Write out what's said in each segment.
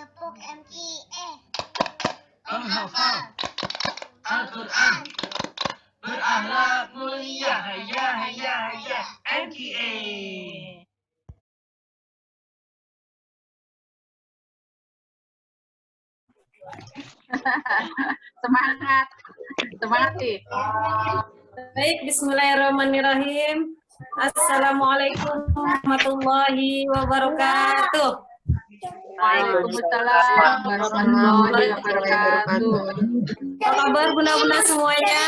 Tepuk MKE. Menghafal Al-Quran, berakhlak mulia, hayya hayya hayya MKA. Semangat nih. Baik, bismillahirrahmanirrahim. Assalamualaikum warahmatullahi wabarakatuh. Waalaikumsalam warahmatullahi wabarakatuh. Apa kabar bunda-bunda semuanya?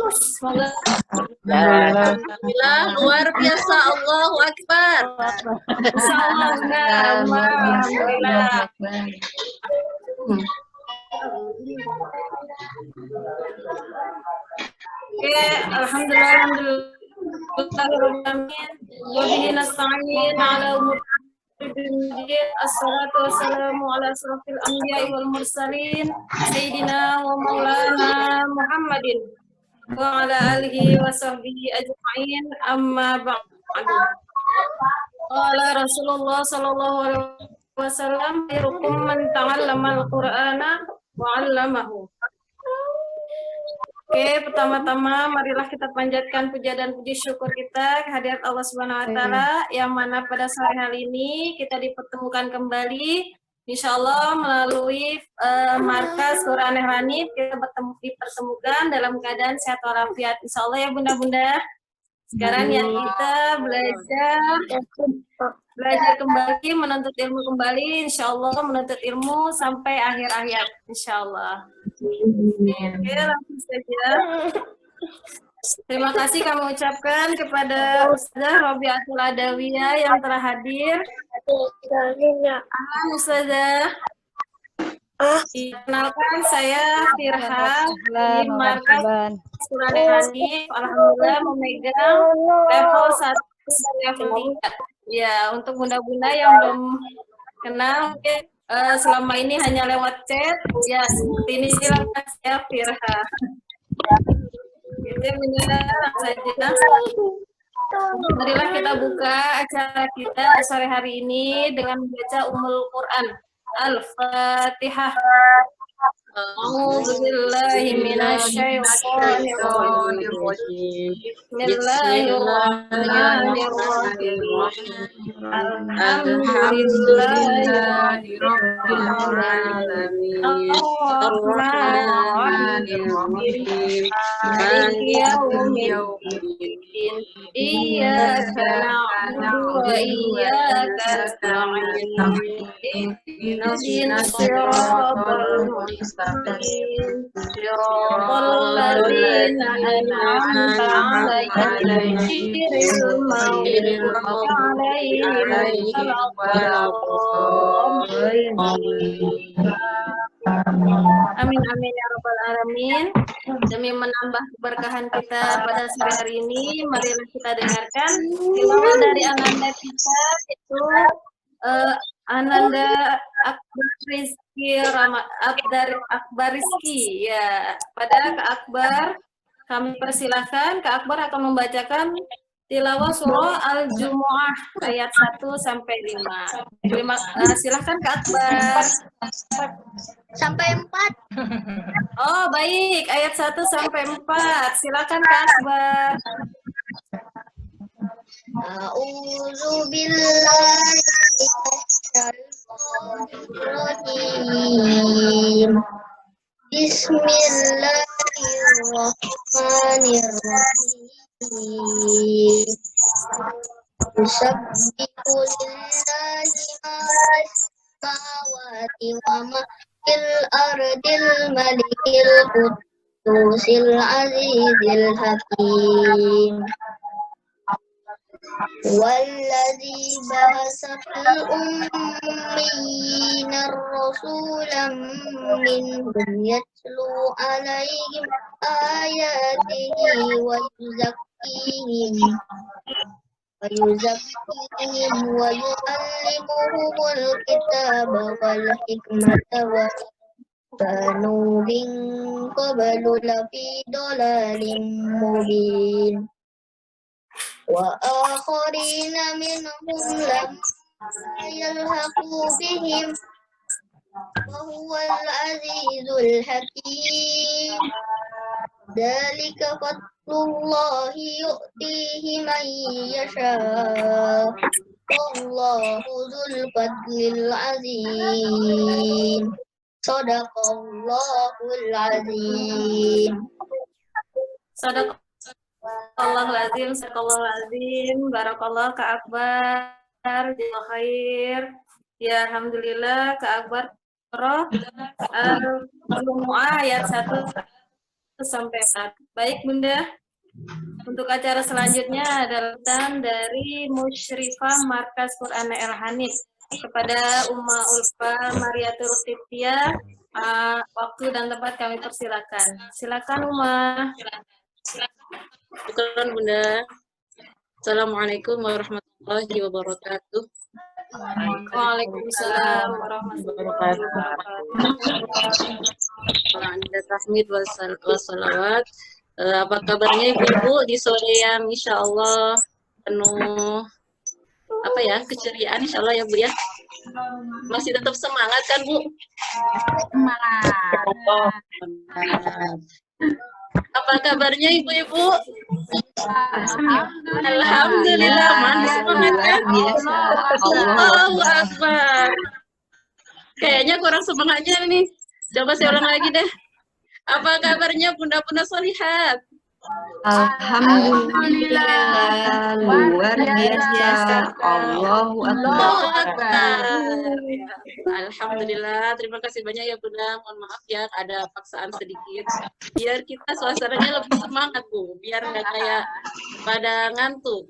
Semoga Alhamdulillah, luar biasa, Allahu Akbar. insyaallah bunda, alhamdulillah. Oke, alhamdulillah. Wa bihi nasta'in ala umur assalatu wassalamu ala asrafil anbiya'i wal mursalin sayyidina wa maulana Muhammadin wa ala alihi wa sahbihi ajma'in, amma ba'du. Qala Rasulullah sallallahu alaihi wasallam, khairukum man ta'allama al-Qur'ana wa 'allamahu. Oke, pertama-tama marilah kita panjatkan puja dan puji syukur kita kehadirat Allah Subhanahu wa taala yang mana pada sore hari ini kita dipertemukan kembali insyaallah melalui markas Quran Hanif. Kita dipertemukan dalam keadaan sehat walafiat insyaallah ya bunda-bunda. Sekarang yang kita belajar kembali, menuntut ilmu kembali, insyaallah menuntut ilmu sampai akhir hayat insyaallah. Oke, langsung saja. Terima kasih kami ucapkan kepada Ustazah Robiatul Adawiyah yang telah hadir. Ahlan Ustazah. Kenalkan saya Firha di markas Quran Hanif. Alhamdulillah memegang level 1 dan level 3. Ya, untuk bunda-bunda yang belum kenal, selama ini hanya lewat chat. Ya, seperti ini silakan saya Firha. Kita mendengar saja. Marilah kita buka acara kita sore hari ini dengan membaca Ummul Quran. Al-Fatihah. A'udzu billahi minasyaitonir rajim. Bismillahirrahmanirrahim. Alhamdulillahi rabbil alamin. Ar-Rahmanir Rahim. Maliki yaumiddin. Iyyaka na'budu wa iyyaka nasta'in. Ihdinas siratal mustaqim. Siratal ladzina an'amta 'alaihim ghairil maghdubi 'alaihim waladdallin. Amin amin ya rabbal alamin. Demi menambah keberkahan kita pada sore hari ini, marilah kita dengarkan tilawah dari Ananda kita, itu Ananda Akbar Rizki ya. Pada Kak Akbar kami persilahkan. Kak Akbar akan membacakan tilawah surah Al-Jumu'ah ayat 1 sampai 5. Silahkan Kak Akbar. Sampai 4. Oh, baik. Ayat 1 sampai 4. Silakan Kak Akbar. A'udzu billahi minasyaitonir rajim. Bismillahirrahmanirrahim. Yusabbihu lillahi ma fis samawati wa ma fil ardil malikil qudusil azizil hakim. والذي بعث في الأميين رسولا منهم يتلو عليهم آياته ويزكيهم ويعلمهم الكتاب والحكمة وكانوا من قبل لفي ضلال مبين. وآخرين منهم لما يلحقوا بهم وهو العزيز الحكيم ذلك فضل الله يؤتيه من يشاء والله ذو الفضل العظيم صدق الله العظيم. Sadaqallahul azim, sadaqallahul azim, barakallah Kak Akbar, jazakallahu khair. Ya, alhamdulillah Kak Akbar Al-Jumu'ah ayat 1 sampai 4. Baik Bunda, untuk acara selanjutnya adalah dari Musyrifah Markas Quran El-Hanif kepada Umma Ulfa Mariatul Tiftia. Waktu dan tempat kami persilakan. Silakan Umma. Syukran Bunda. Assalamualaikum warahmatullahi wabarakatuh. Waalaikumsalam warahmatullahi wabarakatuh. Anda tahmid wassalawat. Apa kabarnya Ibu di sore yang insya Allah penuh keceriaan insya Allah ya Bu ya. Masih tetap semangat kan Bu? Semangat. Apa kabarnya Ibu-ibu? Alhamdulillah, mana semangatnya? Allahu Akbar. Kayaknya kurang semangatnya nih. Coba saya ulang lagi deh. Apa kabarnya bunda-bunda solihat? Alhamdulillah, luar biasa. Allahu Akbar. Alhamdulillah, terima kasih banyak ya Bunda. Mohon maaf ya ada paksaan sedikit. Biar kita suasananya lebih semangat Bu, biar nggak kayak pada ngantuk.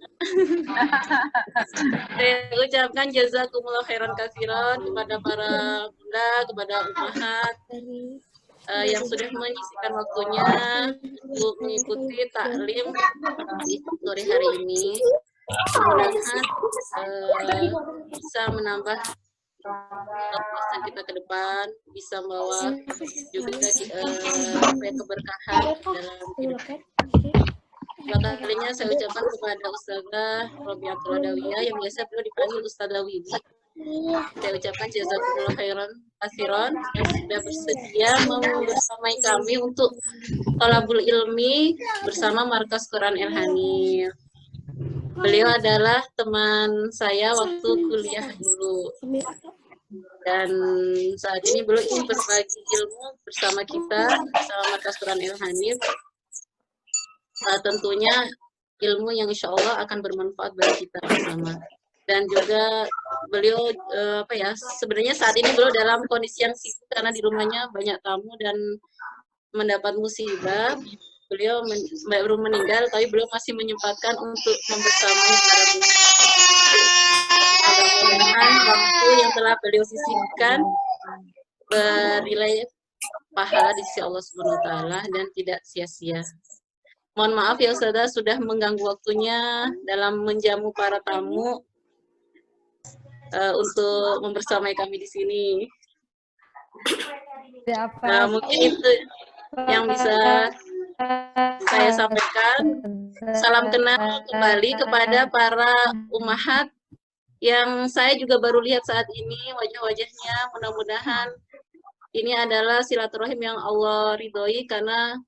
Saya ucapkan jazakumullah khairan katsiran kepada para bunda, kepada ummahat yang sudah menyisikan waktunya untuk mengikuti taklim di sore hari ini. Mudah-mudahan bisa menambah wawasan kita ke depan, bisa membawa juga keberkahan dalam hidup. Pertama kalinya saya ucapkan kepada Ustazah Robiatul Adawiyah yang biasa perlu dipanggil Ustazah Wibi. Saya ucapkan jazakumullah khairan katsiran yang sudah bersedia mau bersamai kami untuk thalabul ilmi bersama Markas Quran El-Hanif. Beliau adalah teman saya waktu kuliah dulu. Dan saat ini beliau ingin berbagi ilmu bersama kita, bersama Markas Quran El-Hanif. Tentunya ilmu yang insya Allah akan bermanfaat bagi kita bersama. Dan juga beliau sebenarnya saat ini beliau dalam kondisi yang sibuk karena di rumahnya banyak tamu dan mendapat musibah. Beliau baru meninggal, tapi beliau masih menyempatkan untuk membersamai para mudah-mudahan waktu yang telah beliau sisihkan bernilai pahala di sisi Allah Subhanahu wa taala dan tidak sia-sia. Mohon maaf ya Ustazah sudah mengganggu waktunya dalam menjamu para tamu untuk membersamai kami di sini. Nah, mungkin itu yang bisa saya sampaikan. Salam kenal kembali kepada para ummahat yang saya juga baru lihat saat ini wajah-wajahnya. Mudah-mudahan ini adalah silaturahim yang Allah ridhoi karena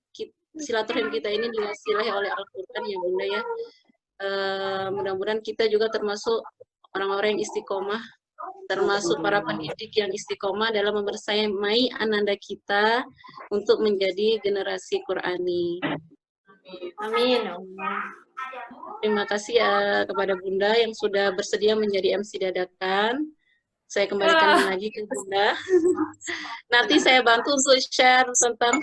silaturahim kita ini diwasilahi oleh Al-Quran ya Bunda ya. Mudah-mudahan kita juga termasuk orang-orang yang istiqomah, termasuk para pendidik yang istiqomah dalam membersamai ananda kita untuk menjadi generasi Qurani. Amin. Terima kasih ya kepada Bunda yang sudah bersedia menjadi MC dadakan. Saya kembalikan lagi ke Bunda. Nanti saya bantu untuk share tentang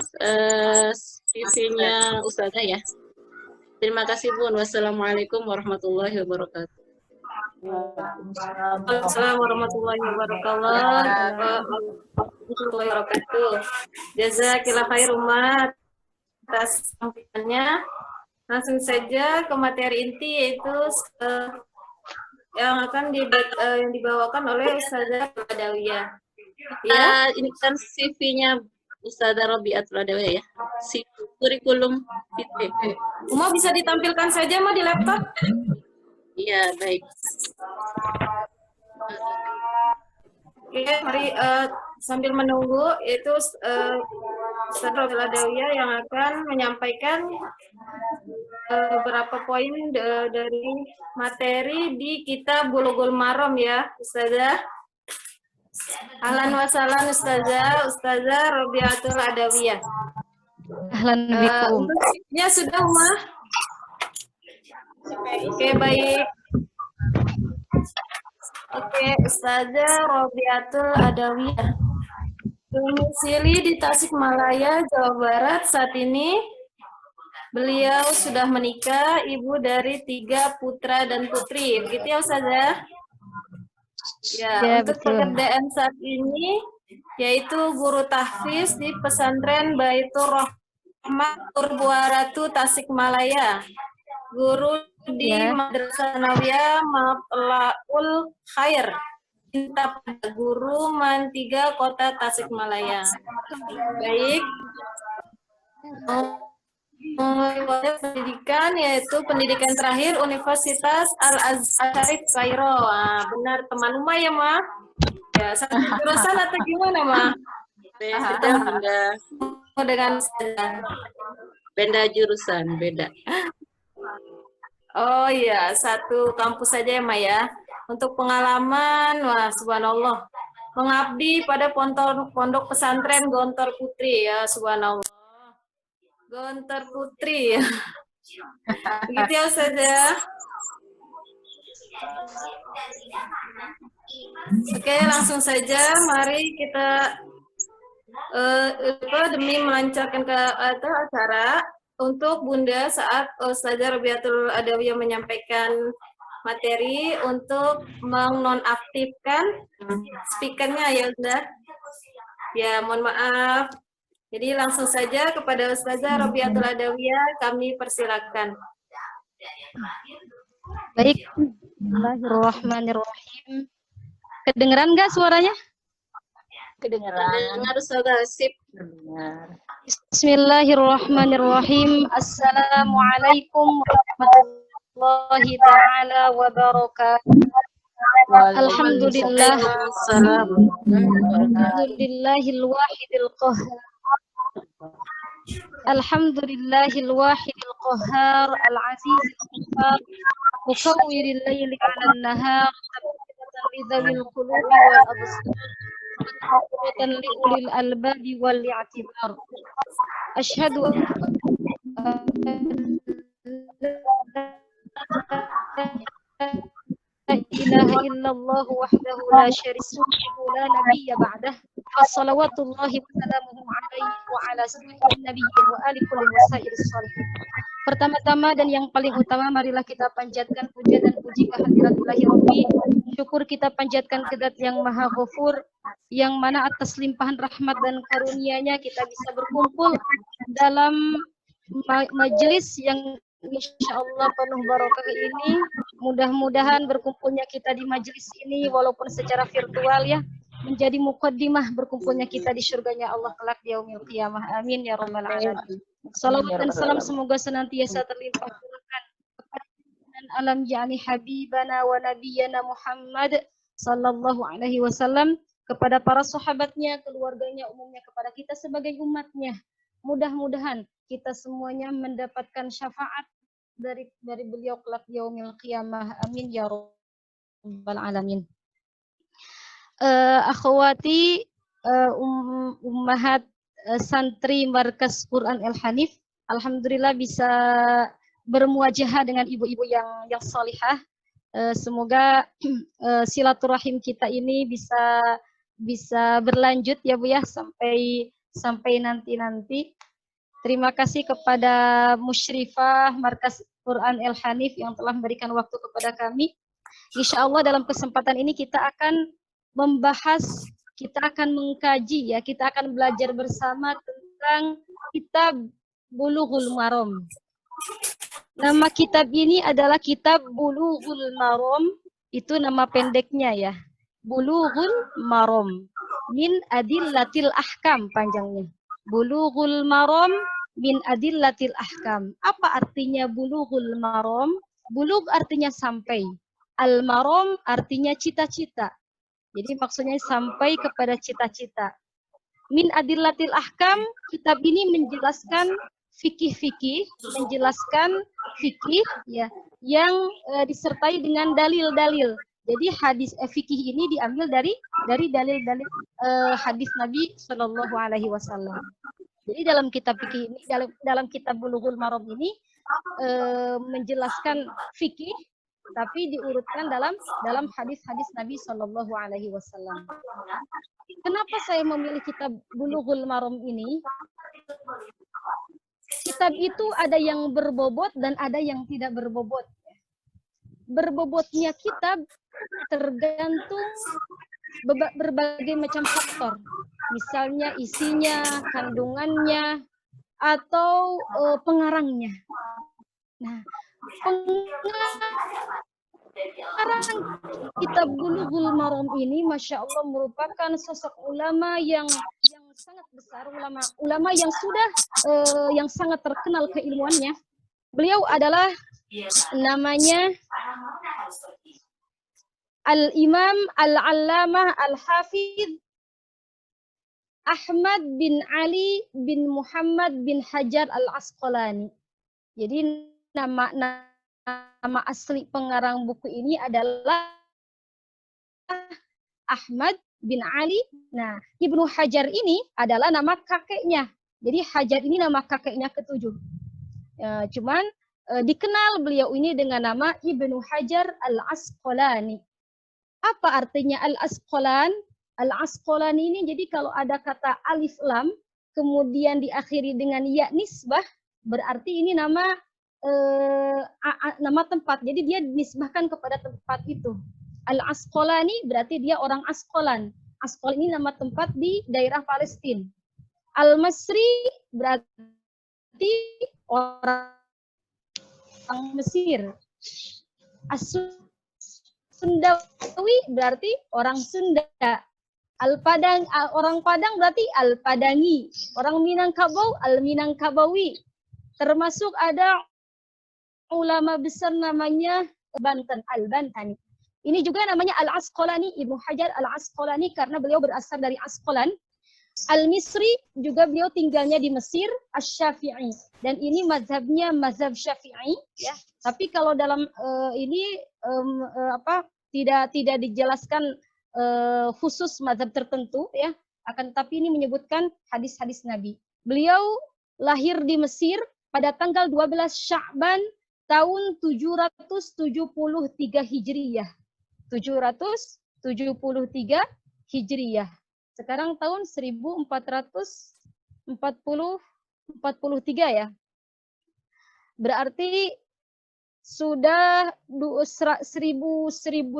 CV-nya Ustazah ya. Terima kasih Bun. Wassalamualaikum warahmatullahi wabarakatuh. Assalamualaikum warahmatullahi wabarakatuh. Jazakillah khair umat atas sampaiannya. Langsung saja ke materi inti yaitu yang akan yang dibawakan oleh Ustazah Adawiyah. Ya, ini kan CV-nya Ustazah Robiatul Adawiyah ya. Kurikulum vitae. Uma bisa ditampilkan saja Ma di laptop? Iya, baik. Oke, mari sambil menunggu itu Ustaz Robil Adawiyah yang akan menyampaikan beberapa poin dari materi di kitab Bulughul Maram ya, Ustazah. Ahlan wa sahlan Ustazah Robiatul Adawiyah. Ahlan bikum. Ya sudah, Umah. Oke, baik. Oke, Ustazah Robiatul Adawiyah. Domisili di Tasikmalaya, Jawa Barat. Saat ini beliau sudah menikah, ibu dari 3 putra dan putri. Begitu ya, Ustazah? Ya, untuk betul. pekerjaan saat ini yaitu guru tahfiz di pesantren Baitur Rahmah Purbuaratu Tasikmalaya. Guru di Madrasah Nawiyah Maflaul Khair. Minta pada guru Man 3 Kota Tasikmalaya. Baik. Pendidikan yaitu pendidikan terakhir Universitas Al-Azhar Kairo. Benar teman Uma ya, Ma? Ya, satu jurusan atau gimana, Ma? Beda. Dengan Beda jurusan, beda. Oh iya, satu kampus saja ya, Ma ya. Untuk pengalaman, wah subhanallah. Mengabdi pada pondok pesantren Gontor Putri ya, subhanallah. Gontor Putri. Begitu ya, Ustazah. Oke, langsung saja. Mari kita demi melancarkan acara untuk Bunda saat Ustazah Robiatul Adawiyah menyampaikan materi untuk menonaktifkan speakernya ya, Ustazah. Ya, mohon maaf. Jadi langsung saja kepada Ustazah Robiatul Adawiyah kami persilakan. Baik, Bismillahirrahmanirrahim. Kedengeran nggak suaranya? Kedengar Ustazah, sip. Bismillahirrahmanirrahim. Assalamualaikum warahmatullahi ta'ala wabarakatuh. Alhamdulillah. Alhamdulillahil wahidil qahhar. Alhamdulillahil wahidil qahhar al-azizil ghaffar. Mukawwiril laili 'alan nahar. Lidzawil qulubi wal absar. Wa li ulil albabi wal i'tibar. Asyhadu la ilaha illallah wahdahu la syarika lahu la nabiyya ba'dah. Wassalawatullahi wa salamuhu alaihi wa ala sayyidil nabiyyin wa ali kulli wasairis sholihin. Pertama-tama dan yang paling utama, marilah kita panjatkan puja dan puji kehadirat Ilahi Rabbi. Syukur kita panjatkan ke Zat yang Maha Ghafur, yang mana atas limpahan rahmat dan karunia-Nya kita bisa berkumpul dalam majelis yang insyaallah penuh barokah ini. Mudah-mudahan berkumpulnya kita di majelis ini walaupun secara virtual ya, menjadi muqaddimah berkumpulnya kita di surganya Allah kelak di yaumil qiyamah. Amin ya rabbal alamin. Salawat dan salam semoga senantiasa terlimpah curahkan kepada alam ja'ani habibana wa nabiyyana Muhammad sallallahu alaihi wasallam, kepada para sahabatnya, keluarganya, umumnya kepada kita sebagai umatnya. Mudah-mudahan kita semuanya mendapatkan syafaat dari beliau kelak di yaumil qiyamah. Amin ya rabbal alamin. Akhwati ummahat santri Markas Quran El Hanif, alhamdulillah bisa bermuajahah dengan ibu-ibu yang salihah. Semoga silaturahim kita ini bisa berlanjut ya Bu ya sampai nanti. Terima kasih kepada Musyrifah Markas Quran El Hanif yang telah memberikan waktu kepada kami. Insya Allah dalam kesempatan ini kita akan membahas, kita akan mengkaji ya, kita akan belajar bersama tentang kitab Bulughul Maram. Nama kitab ini adalah kitab Bulughul Maram, itu nama pendeknya ya. Bulughul Maram min Adillatil Ahkam panjangnya. Bulughul Maram min Adillatil Ahkam. Apa artinya Bulughul Maram? Bulugh artinya sampai. Al-Maram artinya cita-cita. Jadi maksudnya sampai kepada cita-cita. Min adillatil ahkam, kitab ini menjelaskan fikih-fikih, menjelaskan fikih ya yang disertai dengan dalil-dalil. Jadi hadis fikih ini diambil dari dalil-dalil hadis Nabi Shallallahu Alaihi Wasallam. Jadi dalam kitab fikih ini, dalam kitab Bulughul Maram ini menjelaskan fikih, tapi diurutkan dalam hadis-hadis Nabi Shallallahu Alaihi Wasallam. Kenapa saya memilih kitab Bulughul Maram ini? Kitab itu ada yang berbobot dan ada yang tidak berbobot. Berbobotnya kitab tergantung berbagai macam faktor. Misalnya isinya, kandungannya, atau pengarangnya. Nah, pengarang kitab Bulughul Maram ini, Masya Allah, merupakan sosok ulama yang sangat besar, ulama yang sudah yang sangat terkenal keilmuannya. Beliau adalah namanya Al-Imam Al-Allamah Al-Hafidh Ahmad bin Ali bin Muhammad bin Hajar Al-Asqalani. Jadi nama asli pengarang buku ini adalah Ahmad bin Ali. Nah, Ibnu Hajar ini adalah nama kakeknya. Jadi Hajar ini nama kakeknya ketujuh. Cuman dikenal beliau ini dengan nama Ibnu Hajar Al-Asqalani. Apa artinya Al-Asqalan? Al-Asqalani ini jadi kalau ada kata alif lam kemudian diakhiri dengan ya nisbah, berarti ini nama tempat. Jadi dia dinisbahkan kepada tempat itu. Al-Asqalani berarti dia orang Asqalan. Asqalan ini nama tempat di daerah Palestina. Al-Masri berarti orang Mesir. Sundawi berarti orang Sunda. Al-Padang, orang Padang berarti Al-Padangi. Orang Minangkabau, Al-Minangkabawi. Termasuk ada ulama besar namanya Banten, Al-Bantani. Ini juga namanya Al-Asqalani, Ibnu Hajar Al-Asqalani karena beliau berasal dari Asqalan. Al-Misri juga beliau tinggalnya di Mesir, Asy-Syafi'i. Dan ini mazhabnya mazhab Syafi'i ya. Tapi kalau dalam ini tidak dijelaskan khusus mazhab tertentu ya. Akan tetapi ini menyebutkan hadis-hadis Nabi. Beliau lahir di Mesir pada tanggal 12 Sya'ban tahun 773 Hijriyah. 773 Hijriyah. Sekarang tahun 1443 ya. Berarti sudah 1000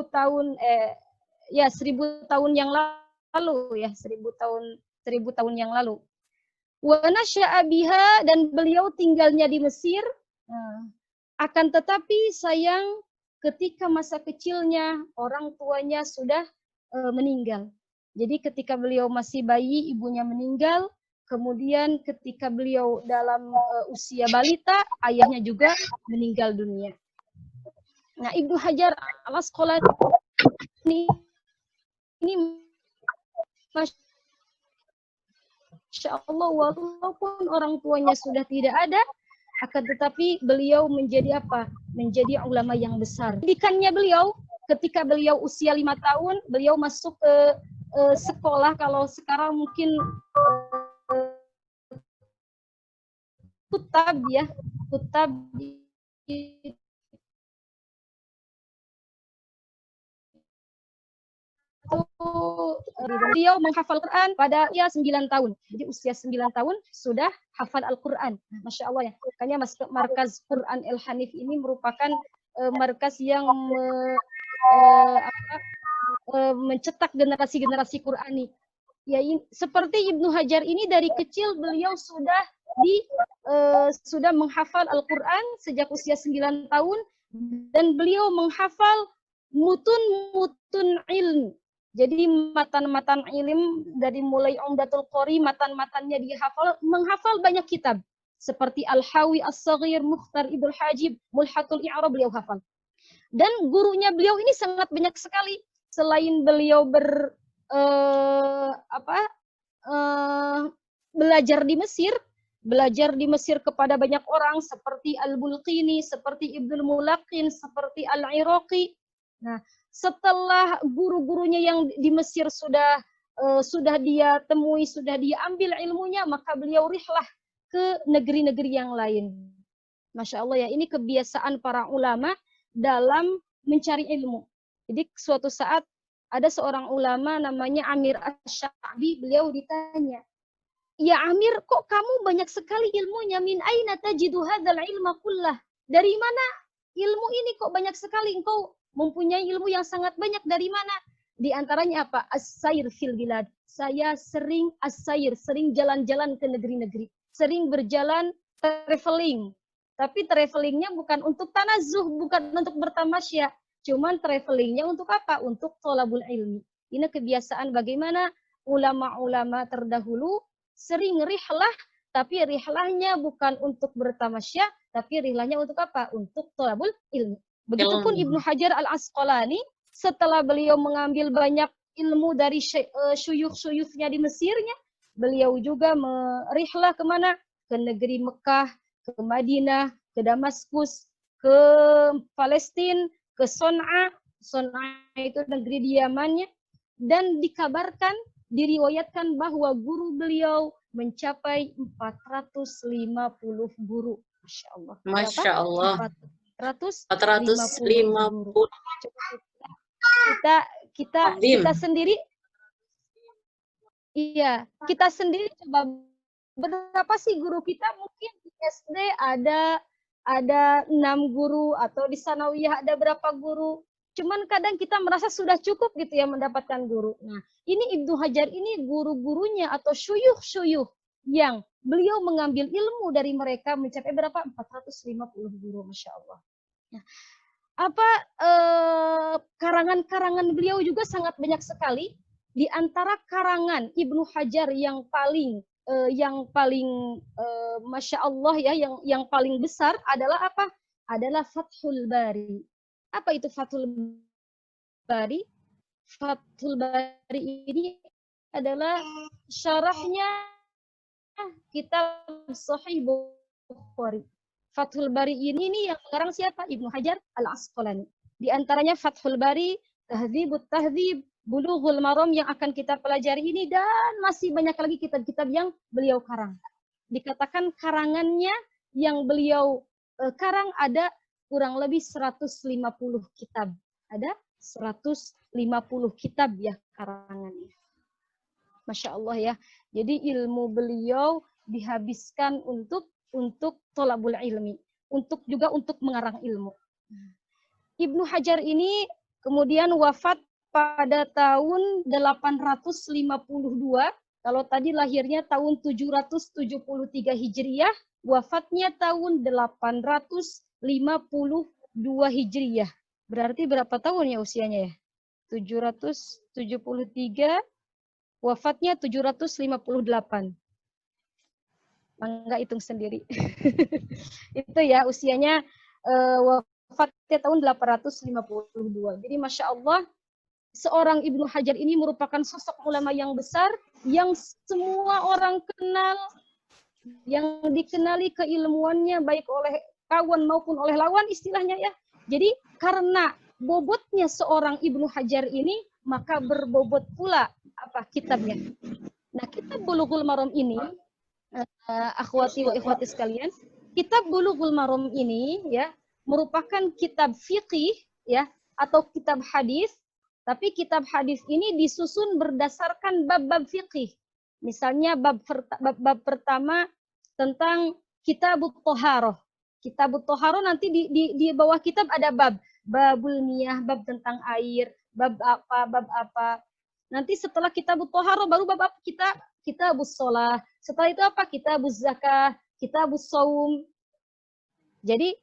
tahun 1000 tahun yang lalu ya, 1000 tahun yang lalu. Wa nasya'a biha, dan beliau tinggalnya di Mesir. Akan tetapi sayang ketika masa kecilnya orang tuanya sudah meninggal. Jadi ketika beliau masih bayi ibunya meninggal, kemudian ketika beliau dalam usia balita ayahnya juga meninggal dunia. Nah, Ibnu Hajar Al-Asqalani ini Masya Allah, walaupun orang tuanya sudah tidak ada, akan tetapi beliau menjadi apa? Menjadi ulama yang besar. Pendidikannya beliau, ketika beliau usia 5 tahun, beliau masuk ke sekolah, kalau sekarang mungkin kutab ya, kutab beliau menghafal Quran pada usia 9 tahun. Jadi usia 9 tahun sudah hafal Al-Quran. Masya Allah ya. Makanya markas Quran El-Hanif ini merupakan markas yang mencetak generasi-generasi Qurani. Ya, seperti Ibnu Hajar ini dari kecil beliau sudah menghafal Al-Quran sejak usia 9 tahun, dan beliau menghafal mutun ilm. Jadi matan-matan ilm dari mulai Umdatul Qori, matan-matannya menghafal banyak kitab. Seperti Al-Hawi As-Saghir, Mukhtar Ibnul Hajib, Mulhatul I'rab beliau hafal. Dan gurunya beliau ini sangat banyak sekali. selain beliau belajar di Mesir kepada banyak orang seperti Al-Bulqini, seperti Ibnul Mulaqin, seperti Al-Iraqi. Nah, setelah guru-gurunya yang di Mesir sudah dia temui, sudah dia ambil ilmunya, maka beliau rihlah ke negeri-negeri yang lain. Masya Allah ya, ini kebiasaan para ulama dalam mencari ilmu. Jadi suatu saat ada seorang ulama namanya Amir Asy-Sya'bi, beliau ditanya, "Ya Amir, kok kamu banyak sekali ilmunya? Min aina tajidu hadzal ilma kullah?" Dari mana ilmu ini kok banyak sekali? Engkau mempunyai ilmu yang sangat banyak, dari mana? Di antaranya apa? As-sayr fil bilad. Saya sering as-sayr, sering jalan-jalan ke negeri-negeri, sering berjalan traveling. Tapi travelingnya bukan untuk tanazuh, bukan untuk bertamasya. Cuman travelingnya untuk apa? Untuk thalabul ilmi. Ini kebiasaan bagaimana ulama-ulama terdahulu sering rihlah, tapi rihlahnya bukan untuk bertamasya, tapi rihlahnya untuk apa? Untuk thalabul ilmi. Begitupun Ibnu Hajar Al-Asqalani, setelah beliau mengambil banyak ilmu dari syuyukh-syuyukhnya di Mesirnya, beliau juga merihlah kemana? Ke negeri Mekah, ke Madinah, ke Damaskus, ke Palestina, ke Son'a. Son'a itu negeri di Yamannya. Dan dikabarkan, diriwayatkan bahwa guru beliau mencapai 450 guru. Masya Allah. Masya Allah. 450 guru. Kita sendiri, iya, kita sendiri coba, berapa sih guru kita? Mungkin di SD ada 6 guru, atau di sanawiyah ada berapa guru. Cuman kadang kita merasa sudah cukup gitu ya mendapatkan guru. Nah, ini Ibnu Hajar ini guru-gurunya atau syuyukh yang beliau mengambil ilmu dari mereka mencapai berapa? 450 guru, Masya Allah. Ya. Karangan-karangan beliau juga sangat banyak sekali. Di antara karangan Ibnu Hajar yang paling Masya Allah ya, yang paling besar adalah apa? Adalah Fathul Bari. Apa itu Fathul Bari? Fathul Bari ini adalah syarahnya kitab Sahih Bukhari. Fathul Bari ini yang sekarang siapa? Ibnu Hajar Al-Asqalani. Di antaranya Fathul Bari, Tahdzibut Tahdzib, Bulughul Maram yang akan kita pelajari ini, dan masih banyak lagi kitab-kitab yang beliau karang. Dikatakan karangannya yang beliau karang ada kurang lebih 150 kitab. Ada 150 kitab ya karangannya. Masya Allah ya. Jadi ilmu beliau dihabiskan untuk thalabul ilmi, juga untuk mengarang ilmu. Ibnu Hajar ini kemudian wafat pada tahun 852. Kalau tadi lahirnya tahun 773 Hijriyah, wafatnya tahun 852 Hijriyah. Berarti berapa tahun ya usianya ya? 773, wafatnya 758. Enggak hitung sendiri. Itu ya usianya, wafatnya tahun 852. Jadi Masya Allah, seorang Ibnu Hajar ini merupakan sosok ulama yang besar, yang semua orang kenal, yang dikenali keilmuannya baik oleh kawan maupun oleh lawan istilahnya ya. Jadi karena bobotnya seorang Ibnu Hajar ini, maka berbobot pula apa kitabnya. Nah, kitab Bulughul Maram ini, akhwati wa ikhwati sekalian, kitab Bulughul Maram ini ya merupakan kitab fiqih ya, atau kitab hadis, tapi kitab hadis ini disusun berdasarkan bab-bab fiqih. Misalnya bab pertama tentang Kitabut Thaharah. Kitabut Thaharah nanti di bawah kitab ada babul miyah, bab tentang air, bab apa. Nanti setelah Kitabut Thaharah baru bab apa? Kitabus Shalah. Setelah itu apa? Kitabuz Zakah, Kitabus Shaum. Jadi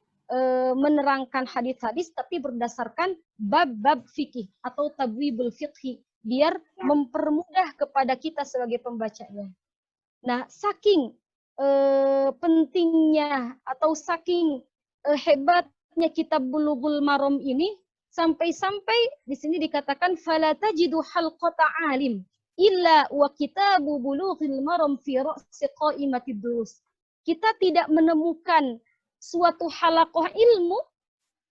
menerangkan hadis-hadis tapi berdasarkan bab-bab fikih atau tabwibul fiqhi, biar mempermudah kepada kita sebagai pembacanya. Nah, saking pentingnya atau saking hebatnya kitab Bulughul Maram ini, Sampai-sampai di sini dikatakan fala tajidu halqata alim illa wa kitabu bulughil maram fi ra'si qaimatid durus. Kita tidak menemukan suatu halaqah ilmu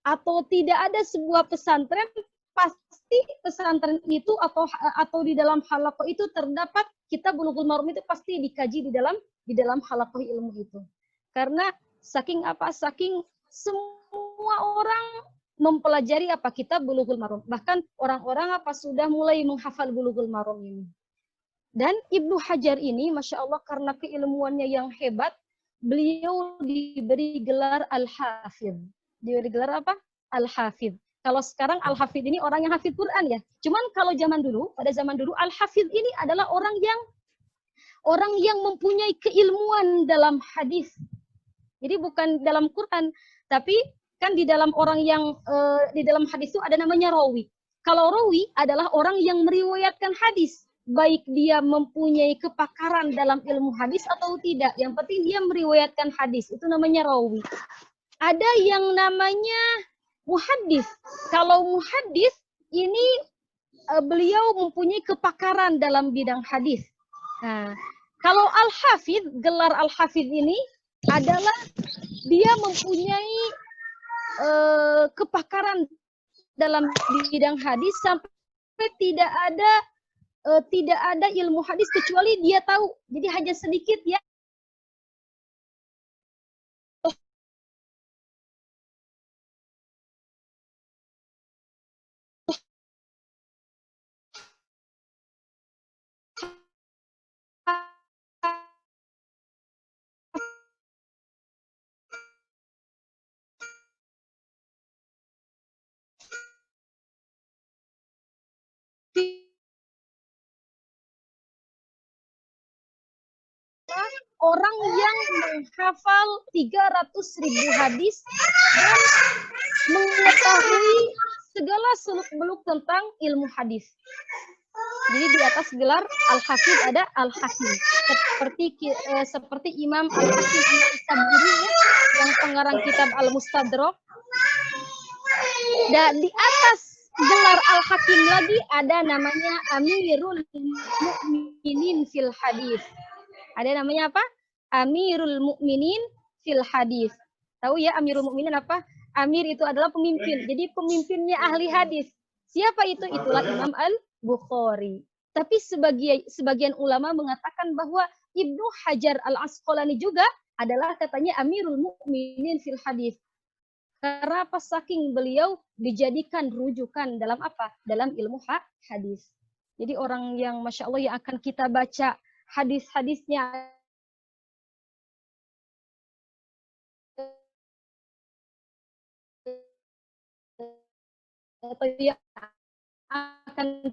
atau tidak ada sebuah pesantren, pasti pesantren itu atau di dalam halaqah itu terdapat kitab Bulughul Maram, itu pasti dikaji di dalam halaqah ilmu itu. Karena saking semua orang mempelajari kitab Bulughul Maram. Bahkan orang-orang sudah mulai menghafal Bulughul Maram ini. Dan Ibnu Hajar ini, Masya Allah, karena keilmuannya yang hebat, beliau diberi gelar Al-Hafidh. Diberi gelar apa? Al-Hafidh. Kalau sekarang Al-Hafidh ini orang yang hafidh Quran ya. Cuman kalau pada zaman dulu Al-Hafidh ini adalah orang yang mempunyai keilmuan dalam hadis. Jadi bukan dalam Quran, tapi kan di dalam di dalam hadis itu ada namanya rawi. Kalau rawi adalah orang yang meriwayatkan hadis, baik dia mempunyai kepakaran dalam ilmu hadis atau tidak. Yang penting dia meriwayatkan hadis, itu namanya rawi. Ada yang namanya muhaddis. Kalau muhaddis ini beliau mempunyai kepakaran dalam bidang hadis. Nah, kalau Al-Hafidh, gelar Al-Hafidh ini adalah dia mempunyai kepakaran dalam bidang hadis sampai tidak ada ilmu hadis kecuali dia tahu. Jadi hanya sedikit ya. Orang yang menghafal 300.000 hadis dan mengetahui segala seluk-beluk tentang ilmu hadis. Jadi di atas gelar Al-Hafidh ada Al-Hakim. Seperti Imam Al-Hakim Al-Saburi yang pengarang kitab Al-Mustadrak. Dan di atas gelar Al-Hakim lagi ada namanya Amirul Mukminin fil Hadis. Ada namanya apa? Amirul Mukminin fil Hadis. Tahu ya Amirul Mukminin apa? Amir itu adalah pemimpin. Jadi pemimpinnya ahli hadis. Siapa itu? Itulah Imam Al-Bukhari. Tapi sebagian ulama mengatakan bahwa Ibnu Hajar Al-Asqalani juga adalah katanya Amirul Mukminin fil Hadis. Karena apa? Saking beliau dijadikan rujukan dalam apa? Dalam ilmu hadis. Jadi orang yang Masya Allah yang akan kita baca hadis-hadisnya atau yang akan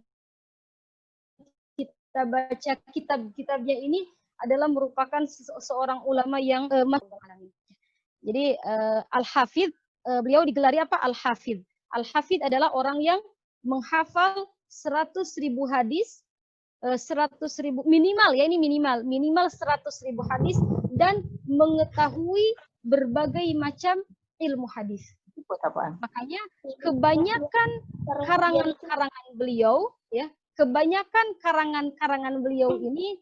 kita baca kitab-kitabnya ini adalah merupakan seorang ulama yang jadi Al-Hafidh, beliau digelari apa? Al-Hafidh. Al-Hafidh adalah orang yang menghafal 100.000 hadis, 100.000 minimal ya, ini minimal 100.000 hadis dan mengetahui berbagai macam ilmu hadis. Makanya kebanyakan karangan-karangan beliau ya, kebanyakan karangan-karangan beliau ini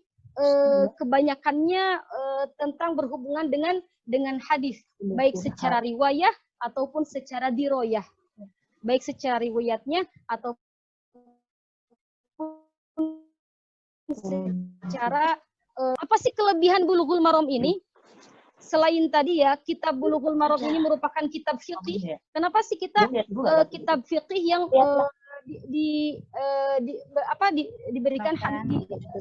kebanyakannya tentang berhubungan dengan hadis, baik secara riwayah ataupun secara diroyah. Baik secara riwayatnya ataupun secara apa sih kelebihan Bulughul Maram ini? Selain tadi ya, kitab Bulughul Maram ini merupakan kitab fiqih. Kenapa sih kita kitab fiqih yang diberikan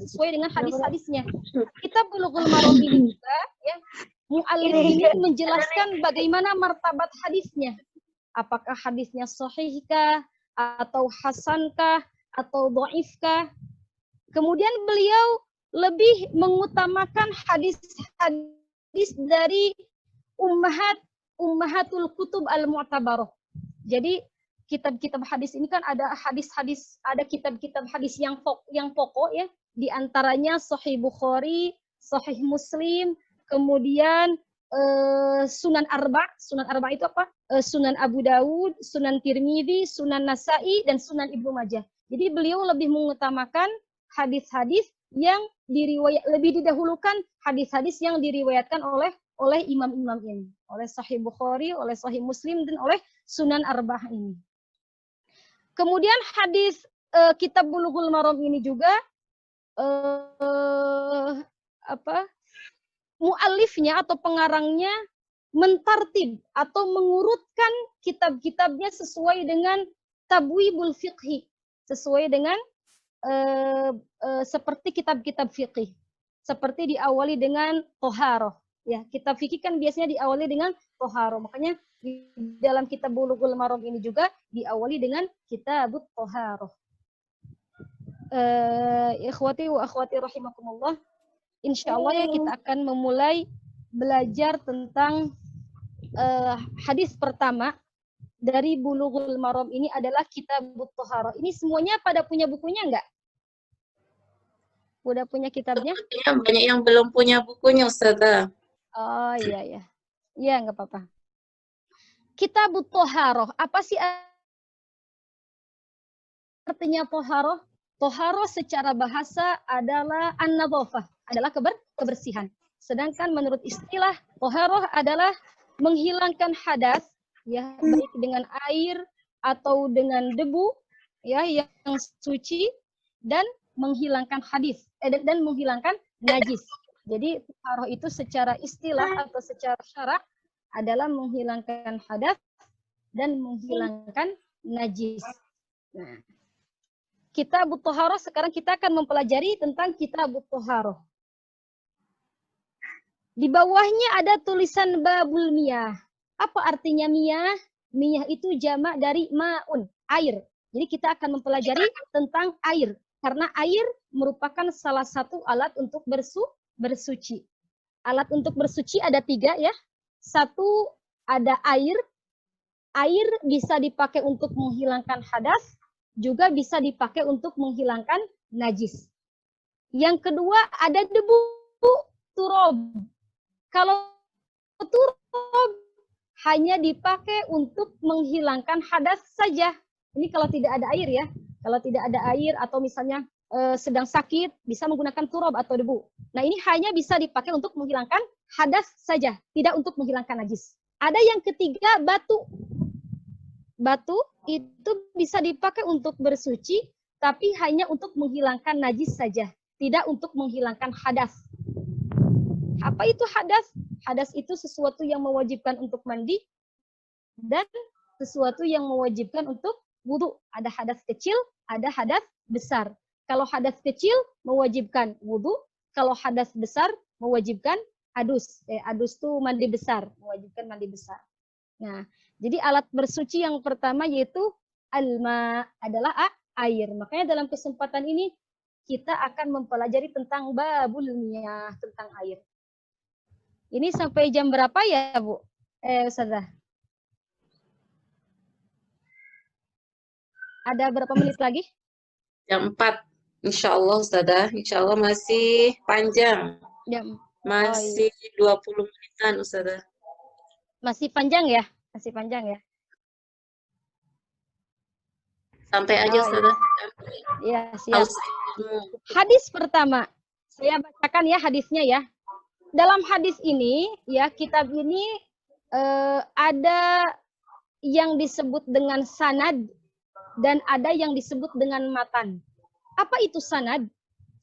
sesuai dengan hadis-hadisnya? Kitab Bulughul Maram ini juga ya, mu'allif ini menjelaskan bagaimana martabat hadisnya. Apakah hadisnya sahihkah atau hasankah atau dhaifkah? Kemudian beliau lebih mengutamakan hadis-hadis dari ummahatul kutub al-mu'tabarah. Jadi kitab-kitab hadis ini kan ada hadis-hadis, ada kitab-kitab hadis yang pokok ya, di antaranya Sahih Bukhari, Sahih Muslim, kemudian Sunan Arba. Sunan Arba itu apa? Sunan Abu Dawud, Sunan Tirmidzi, Sunan Nasa'i, dan Sunan Ibnu Majah. Jadi beliau lebih mengutamakan hadis-hadis yang lebih didahulukan hadis-hadis yang diriwayatkan oleh imam-imam ini, oleh Sahih Bukhari, oleh Sahih Muslim, dan oleh Sunan Arba'ah ini. Kemudian hadis kitab Bulughul Maram ini juga muallifnya atau pengarangnya mentartib atau mengurutkan kitab-kitabnya sesuai dengan tabwibul fiqhi, sesuai dengan seperti kitab-kitab fiqih. Seperti diawali dengan toharoh. Ya, kitab fikih kan biasanya diawali dengan toharoh. Makanya di dalam kitab Bulughul Maram ini juga diawali dengan kitabut toharoh. Ikhwati wa akhwati rahimakumullah. Insyaallah ya kita akan memulai belajar tentang hadis pertama dari Bulughul Maram ini adalah kitabut toharoh. Ini semuanya pada punya bukunya enggak? Udah punya kitabnya? Banyak yang belum punya bukunya, Ustazah. Oh iya ya. Iya enggak apa-apa. Kitabut toharoh. Apa sih artinya toharoh? Toharoh secara bahasa adalah an-nadhafah, adalah kebersihan. Sedangkan menurut istilah toharoh adalah menghilangkan hadas, ya, baik dengan air atau dengan debu, ya, yang suci, dan menghilangkan hadis dan menghilangkan najis. Jadi toharoh itu secara istilah atau secara syarak adalah menghilangkan hadas dan menghilangkan najis. Nah, kitabut toharoh sekarang kita akan mempelajari tentang kitabut toharoh. Di bawahnya ada tulisan babul miyah. Apa artinya miyah? Miyah itu jamak dari ma'un, air. Jadi kita akan mempelajari tentang air. Karena air merupakan salah satu alat untuk bersuci. Alat untuk bersuci ada 3 ya. 1 ada air. Air bisa dipakai untuk menghilangkan hadas, juga bisa dipakai untuk menghilangkan najis. Yang kedua ada debu, turab. Kalau turab hanya dipakai untuk menghilangkan hadas saja. Ini kalau tidak ada air ya. Kalau tidak ada air atau misalnya sedang sakit, bisa menggunakan turab atau debu. Nah ini hanya bisa dipakai untuk menghilangkan hadas saja, tidak untuk menghilangkan najis. Ada yang ketiga batu. Batu itu bisa dipakai untuk bersuci, tapi hanya untuk menghilangkan najis saja, tidak untuk menghilangkan hadas. Apa itu hadas? Hadas itu sesuatu yang mewajibkan untuk mandi dan sesuatu yang mewajibkan untuk wudu. Ada hadas kecil, ada hadas besar. Kalau hadas kecil mewajibkan wudu, kalau hadas besar mewajibkan adus. Adus itu mandi besar, mewajibkan mandi besar. Nah, jadi alat bersuci yang pertama yaitu alma adalah air. Makanya dalam kesempatan ini kita akan mempelajari tentang babul miyah, tentang air. Ini sampai jam berapa ya, Bu? Ustazah? Ada berapa menit lagi? Jam 4, insya Allah, Ustazah. Insya Allah masih panjang. Masih 20 menitan, Ustazah. Masih panjang ya? Masih panjang ya? Sampai aja, Ustazah. Ya, siap. Hadis pertama. Saya bacakan ya hadisnya ya. Dalam hadis ini, ya, kitab ini ada yang disebut dengan sanad dan ada yang disebut dengan matan. Apa itu sanad?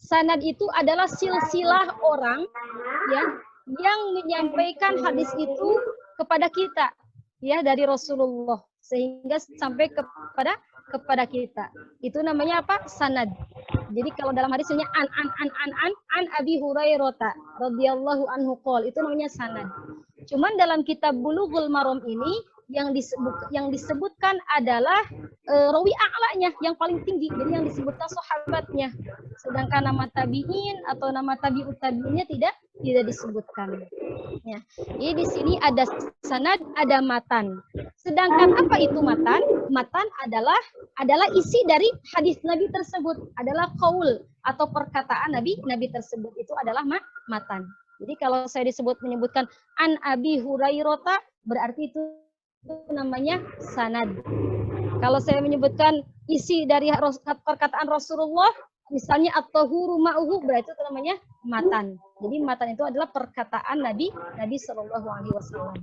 Sanad itu adalah silsilah orang ya yang menyampaikan hadis itu kepada kita ya dari Rasulullah sehingga sampai kepada kita. Itu namanya apa? Sanad. Jadi kalau dalam hadisnya an Abi Hurairah radhiyallahu anhu qol, itu namanya sanad. Cuman dalam kitab Bulughul Maram ini yang disebutkan adalah rawi a'lanya, yang paling tinggi. Jadi yang disebutkan sahabatnya. Sedangkan nama tabi'in atau nama tabi'ut tabi'innya tidak disebutkan. Ya. Jadi di sini ada sanad, ada matan. Sedangkan apa itu matan? Matan adalah isi dari hadis Nabi tersebut, adalah qaul atau perkataan Nabi tersebut, itu adalah matan. Jadi kalau saya menyebutkan an Abi Hurairah berarti itu namanya sanad. Kalau saya menyebutkan isi dari perkataan Rasulullah, misalnya at-tahuru ma'uhu, berarti itu namanya matan. Jadi matan itu adalah perkataan Nabi Shallallahu Alaihi Wasallam.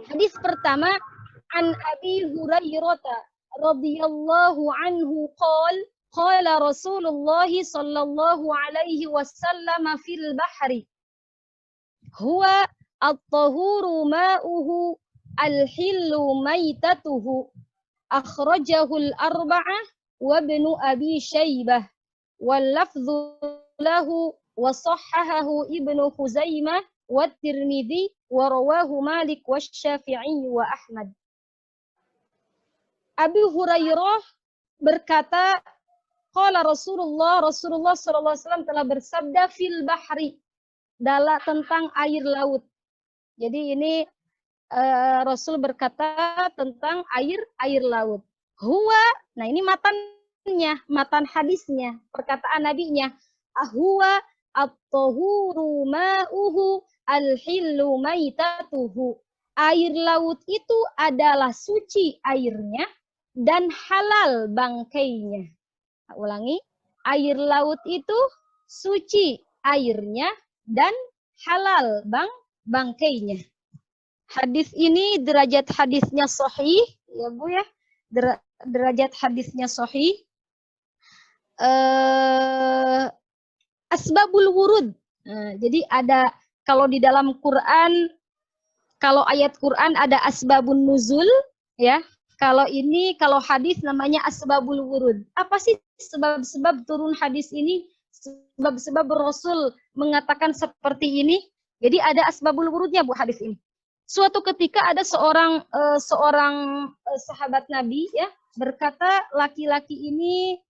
Hadis pertama, an Abi Hurairah radhiyallahu anhu qala Rasulullah sallallahu alaihi wasallam fil bahri huwa at-tahuru ma'uhu al-hillu maitatuhu akhrajahul arba'ah wa ibnu Abi Syaibah wal lafdhu lahu wa sahhahahu Ibnu Khuzaimah wa Tirmidzi wa rawahu Malik wa Syafi'i wa Ahmad. Abu Hurairah berkata, qala Rasulullah sallallahu alaihi wasallam telah bersabda fil bahri, tentang air laut. Jadi ini Rasul berkata tentang air laut. Huwa, nah ini matan hadisnya, perkataan nabinya. Huwa at-tahuru ma'uhu al-hillu maitatuhu. Air laut itu adalah suci airnya dan halal bangkainya. Ulangi, air laut itu suci airnya dan halal bangkainya. Hadis ini derajat hadisnya sahih, ya Bu ya. Derajat hadisnya sahih. Asbabul wurud. Jadi ada, kalau di dalam Quran, kalau ayat Quran ada asbabun nuzul, ya. Kalau hadis namanya asbabul wurud. Apa sih sebab-sebab turun hadis ini? Sebab-sebab Rasul mengatakan seperti ini. Jadi ada asbabul wurudnya Bu hadis ini. Suatu ketika ada seorang sahabat Nabi ya berkata, laki-laki ini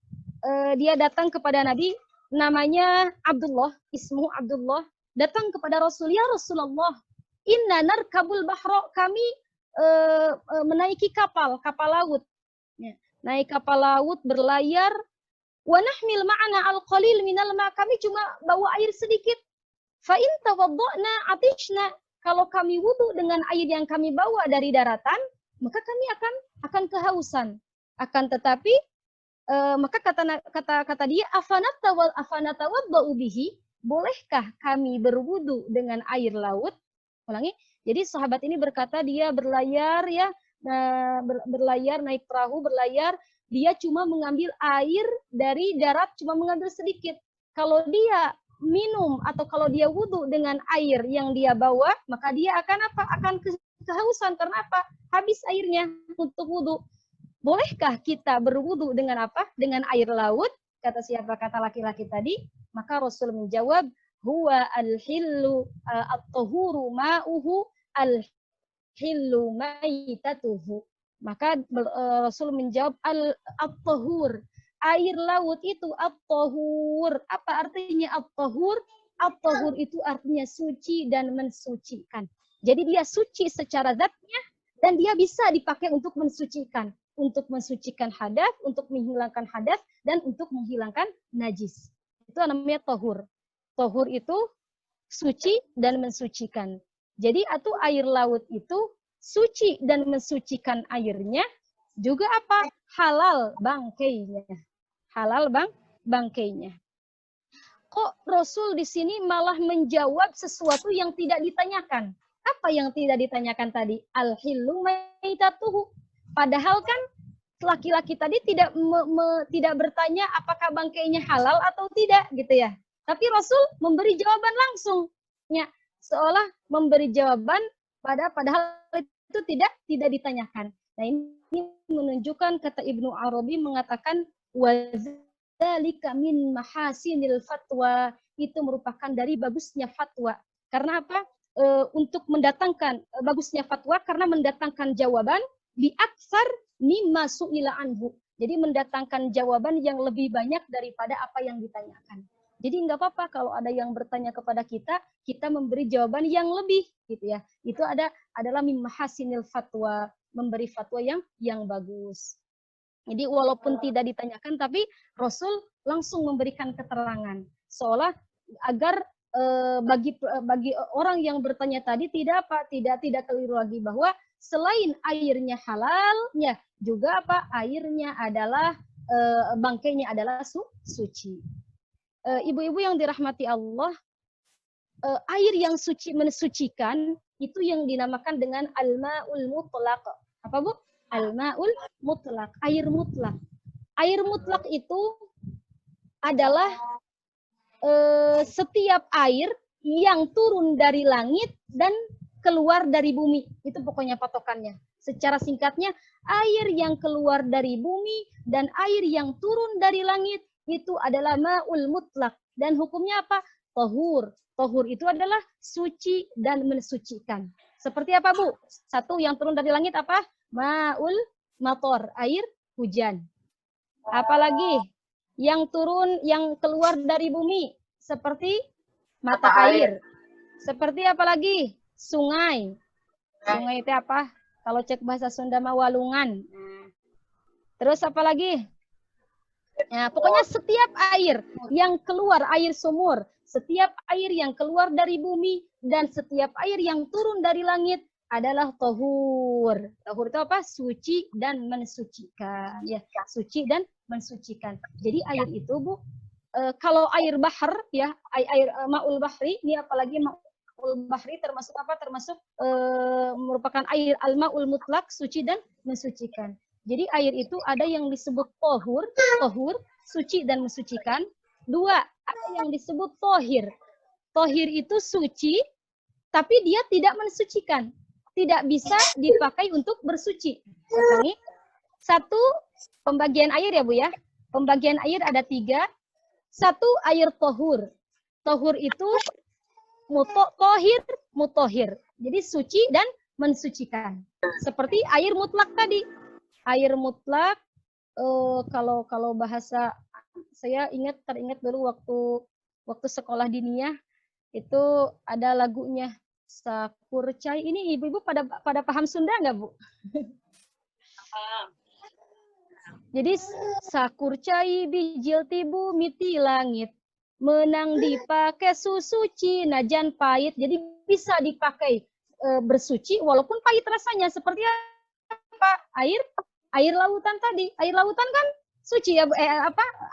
dia datang kepada Nabi, namanya Abdullah, ismuhu Abdullah, datang kepada Rasul, ya Rasulullah, inna narkabul bahra, kami menaiki kapal laut. Ya, naik kapal laut, berlayar, wa nahmil ma'ana al-qalil minal ma, kami cuma bawa air sedikit. Fa in tawadda'na atishna, kalau kami wudu dengan air yang kami bawa dari daratan, maka kami akan kehausan. Akan tetapi maka kata dia, afanatawadda'u bihi, bolehkah kami berwudu dengan air laut? Ulangi. Jadi sahabat ini berkata, dia berlayar ya, berlayar naik perahu, berlayar, dia cuma mengambil air dari darat, cuma mengambil sedikit. Kalau dia minum atau kalau dia wudu dengan air yang dia bawa, maka dia akan apa? Akan kehausan. Karena apa? Habis airnya untuk wudu. Bolehkah kita berwudu dengan apa? Dengan air laut? Kata siapa? Kata laki-laki tadi. Maka Rasul menjawab, huwa al-hillu at-tahuru ma'uhu al-hillu maitatuhu. Maka Rasul menjawab, at-tahur, air laut itu at-tahur. Apa artinya at-tahur? At-tahur itu artinya suci dan mensucikan. Jadi dia suci secara zatnya dan dia bisa dipakai untuk mensucikan. Untuk mensucikan hadas, untuk menghilangkan hadas, dan untuk menghilangkan najis. Itu namanya tahur. Tahur itu suci dan mensucikan. Jadi atau air laut itu suci dan mensucikan airnya, juga apa? Halal bangkainya. Halal bangkainya. Kok Rasul di sini malah menjawab sesuatu yang tidak ditanyakan? Apa yang tidak ditanyakan tadi? Al-hillu maitatuhu. Padahal kan laki-laki tadi tidak bertanya apakah bangkainya halal atau tidak gitu ya. Tapi Rasul memberi jawaban langsung. Ya, seolah memberi jawaban padahal itu tidak ditanyakan. Nah, ini menunjukkan, kata Ibnu Arabi mengatakan, wadzalika min mahasinil fatwa, itu merupakan dari bagusnya fatwa. Karena apa? Untuk mendatangkan bagusnya fatwa karena mendatangkan jawaban di aksar mimma su'ila anhu. Jadi mendatangkan jawaban yang lebih banyak daripada apa yang ditanyakan. Jadi nggak apa-apa kalau ada yang bertanya kepada kita, kita memberi jawaban yang lebih, gitu ya. Itu adalah min mahasinil fatwa, memberi fatwa yang bagus. Jadi walaupun tidak ditanyakan, tapi Rasul langsung memberikan keterangan, seolah agar bagi orang yang bertanya tadi tidak keliru lagi bahwa selain airnya halal, ya juga apa? Airnya adalah bangkainya adalah suci. Ibu-ibu yang dirahmati Allah, air yang suci mensucikan itu yang dinamakan dengan al-ma'ul mutlaq. Apa Bu? Al-ma'ul mutlaq, air mutlak. Air mutlak itu adalah setiap air yang turun dari langit dan keluar dari bumi. Itu pokoknya patokannya. Secara singkatnya, air yang keluar dari bumi dan air yang turun dari langit itu adalah ma'ul mutlak. Dan hukumnya apa? Tohur. Tohur itu adalah suci dan mensucikan. Seperti apa Bu? Satu yang turun dari langit apa? Ma'ul mator, air hujan. Apalagi yang turun, yang keluar dari bumi, seperti mata air. Seperti apa lagi? Sungai. Sungai itu apa? Kalau cek bahasa Sunda mah walungan. Terus apa lagi? Ya, pokoknya setiap air yang keluar, air sumur, setiap air yang keluar dari bumi, dan setiap air yang turun dari langit adalah tohur. Tohur itu apa? Suci dan mensucikan. Ya, suci dan mensucikan. Jadi air itu Bu, kalau air bahar ya, air ma'ul bahri, ini apalagi ma'ul bahri termasuk apa? Termasuk merupakan air al-ma'ul mutlak, suci dan mensucikan. Jadi air itu ada yang disebut tohur, suci dan mensucikan. Dua, ada yang disebut tohir. Tohir itu suci, tapi dia tidak mensucikan. Tidak bisa dipakai untuk bersuci. Ulangi. Satu, pembagian air ya Bu ya. Pembagian air ada 3. Satu, air tohur. Tohur itu tohir, mutohir. Jadi suci dan mensucikan. Seperti air mutlak tadi. Air mutlak, kalau bahasa saya teringat dulu waktu sekolah diniyah itu ada lagunya Sakurcai. Ini ibu-ibu pada paham Sunda nggak Bu? Jadi Sakurcai bijil tibu miti langit, menang dipakai suci najan pahit. Jadi bisa dipakai bersuci walaupun pahit rasanya. Seperti apa? Air lautan tadi. Air lautan kan suci ya,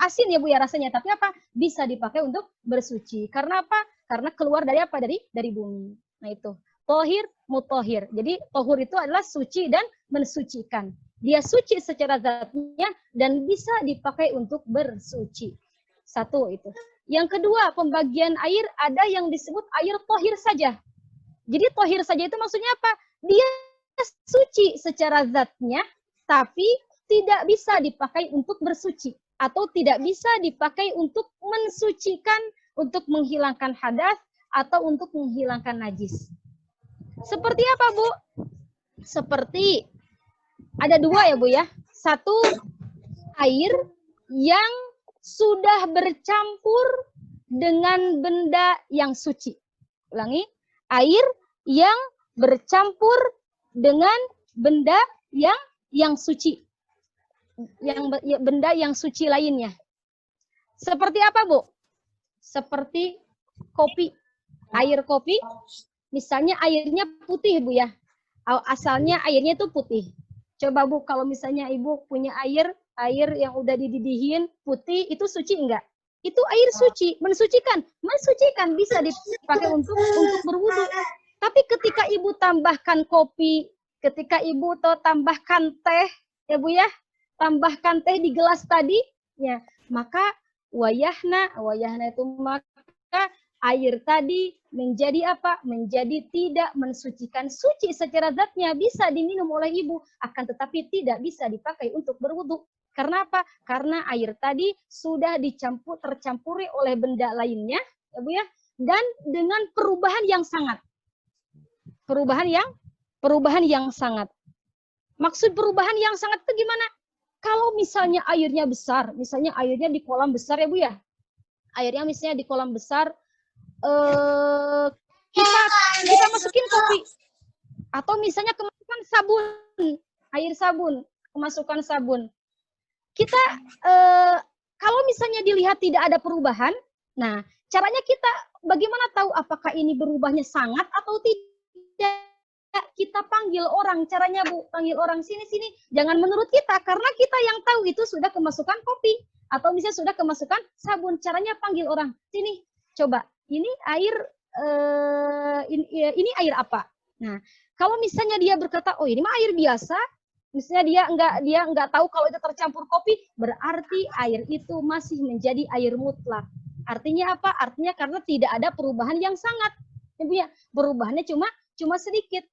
asin ya Bu ya rasanya, tapi apa? Bisa dipakai untuk bersuci. Karena apa? Karena keluar dari apa? Dari bumi. Nah itu. Tohir, mutohir. Jadi tohur itu adalah suci dan mensucikan. Dia suci secara zatnya dan bisa dipakai untuk bersuci. Satu itu. Yang kedua, pembagian air ada yang disebut air tohir saja. Jadi tohir saja itu maksudnya apa? Dia suci secara zatnya, tapi tidak bisa dipakai untuk bersuci. Atau tidak bisa dipakai untuk mensucikan, untuk menghilangkan hadas, atau untuk menghilangkan najis. Seperti apa Bu? Seperti, ada 2 ya Bu ya. Satu, air yang sudah bercampur dengan benda yang suci. Ulangi, air yang bercampur dengan benda yang suci. Benda yang suci lainnya. Seperti apa Bu? Seperti kopi. Air kopi, misalnya airnya putih Bu ya. Asalnya airnya itu putih. Coba Bu, kalau misalnya Ibu punya air yang udah dididihin putih, itu suci enggak? Itu air suci, mensucikan. Mensucikan bisa dipakai untuk berwudu. Tapi ketika Ibu tambahkan kopi, ketika Ibu tambahkan teh, ya Bu ya, tambahkan teh di gelas tadi, ya, maka wayahna itu maka air tadi menjadi apa? Menjadi tidak mensucikan. Suci secara zatnya bisa diminum oleh Ibu, akan tetapi tidak bisa dipakai untuk berwudu. Karena apa? Karena air tadi sudah tercampuri oleh benda lainnya, ya Bu ya, dan dengan perubahan yang sangat. Perubahan yang sangat. Maksud perubahan yang sangat itu gimana? Kalau misalnya airnya besar, misalnya airnya di kolam besar ya Bu ya. Airnya misalnya di kolam besar, kita masukin kopi. Atau misalnya kemasukan sabun, air sabun, kemasukan sabun. Kita, kalau misalnya dilihat tidak ada perubahan, nah caranya kita bagaimana tahu apakah ini berubahnya sangat atau tidak? kita panggil orang, caranya Bu, panggil orang sini-sini, jangan menurut kita, karena kita yang tahu itu sudah kemasukan kopi, atau misalnya sudah kemasukan sabun, caranya panggil orang, sini, coba, ini air, ini air apa? Nah, kalau misalnya dia berkata, oh ini mah air biasa, misalnya dia nggak tahu kalau itu tercampur kopi, berarti air itu masih menjadi air mutlak. Artinya apa? Artinya karena tidak ada perubahan yang sangat, ya, perubahannya cuma sedikit.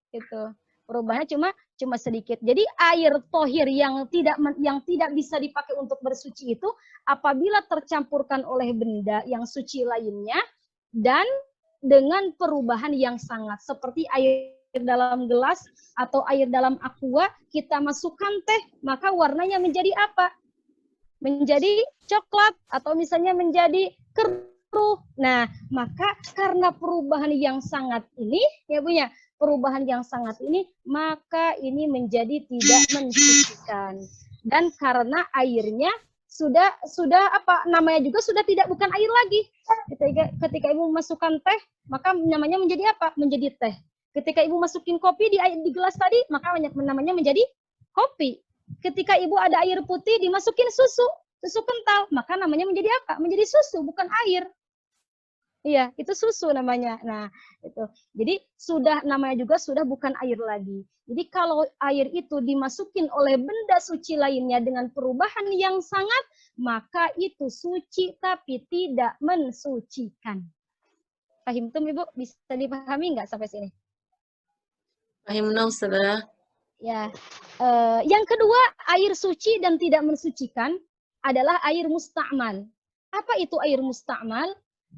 Gitu. Perubahannya cuma sedikit. Jadi air tohir yang tidak bisa dipakai untuk bersuci itu apabila tercampurkan oleh benda yang suci lainnya dan dengan perubahan yang sangat, seperti air dalam gelas atau air dalam aqua, kita masukkan teh, maka warnanya menjadi apa? Menjadi coklat atau misalnya menjadi keruh. Nah, maka karena perubahan yang sangat ini, ya Bu ya, perubahan yang sangat ini, maka ini menjadi tidak mensucikan. Dan karena airnya sudah apa namanya juga sudah tidak bukan air lagi. Ketika Ibu masukkan teh, maka namanya menjadi apa? Menjadi teh. Ketika Ibu masukin kopi di gelas tadi, maka namanya menjadi kopi. Ketika Ibu ada air putih dimasukin susu kental, maka namanya menjadi apa? Menjadi susu, bukan air. Iya, itu susu namanya. Nah, itu. Jadi sudah namanya juga sudah bukan air lagi. Jadi kalau air itu dimasukin oleh benda suci lainnya dengan perubahan yang sangat, maka itu suci tapi tidak mensucikan. Paham tuh Ibu? Bisa dipahami nggak sampai sini? Paham Ustazah. Ya. Yang kedua, air suci dan tidak mensucikan adalah air musta'mal. Apa itu air musta'mal?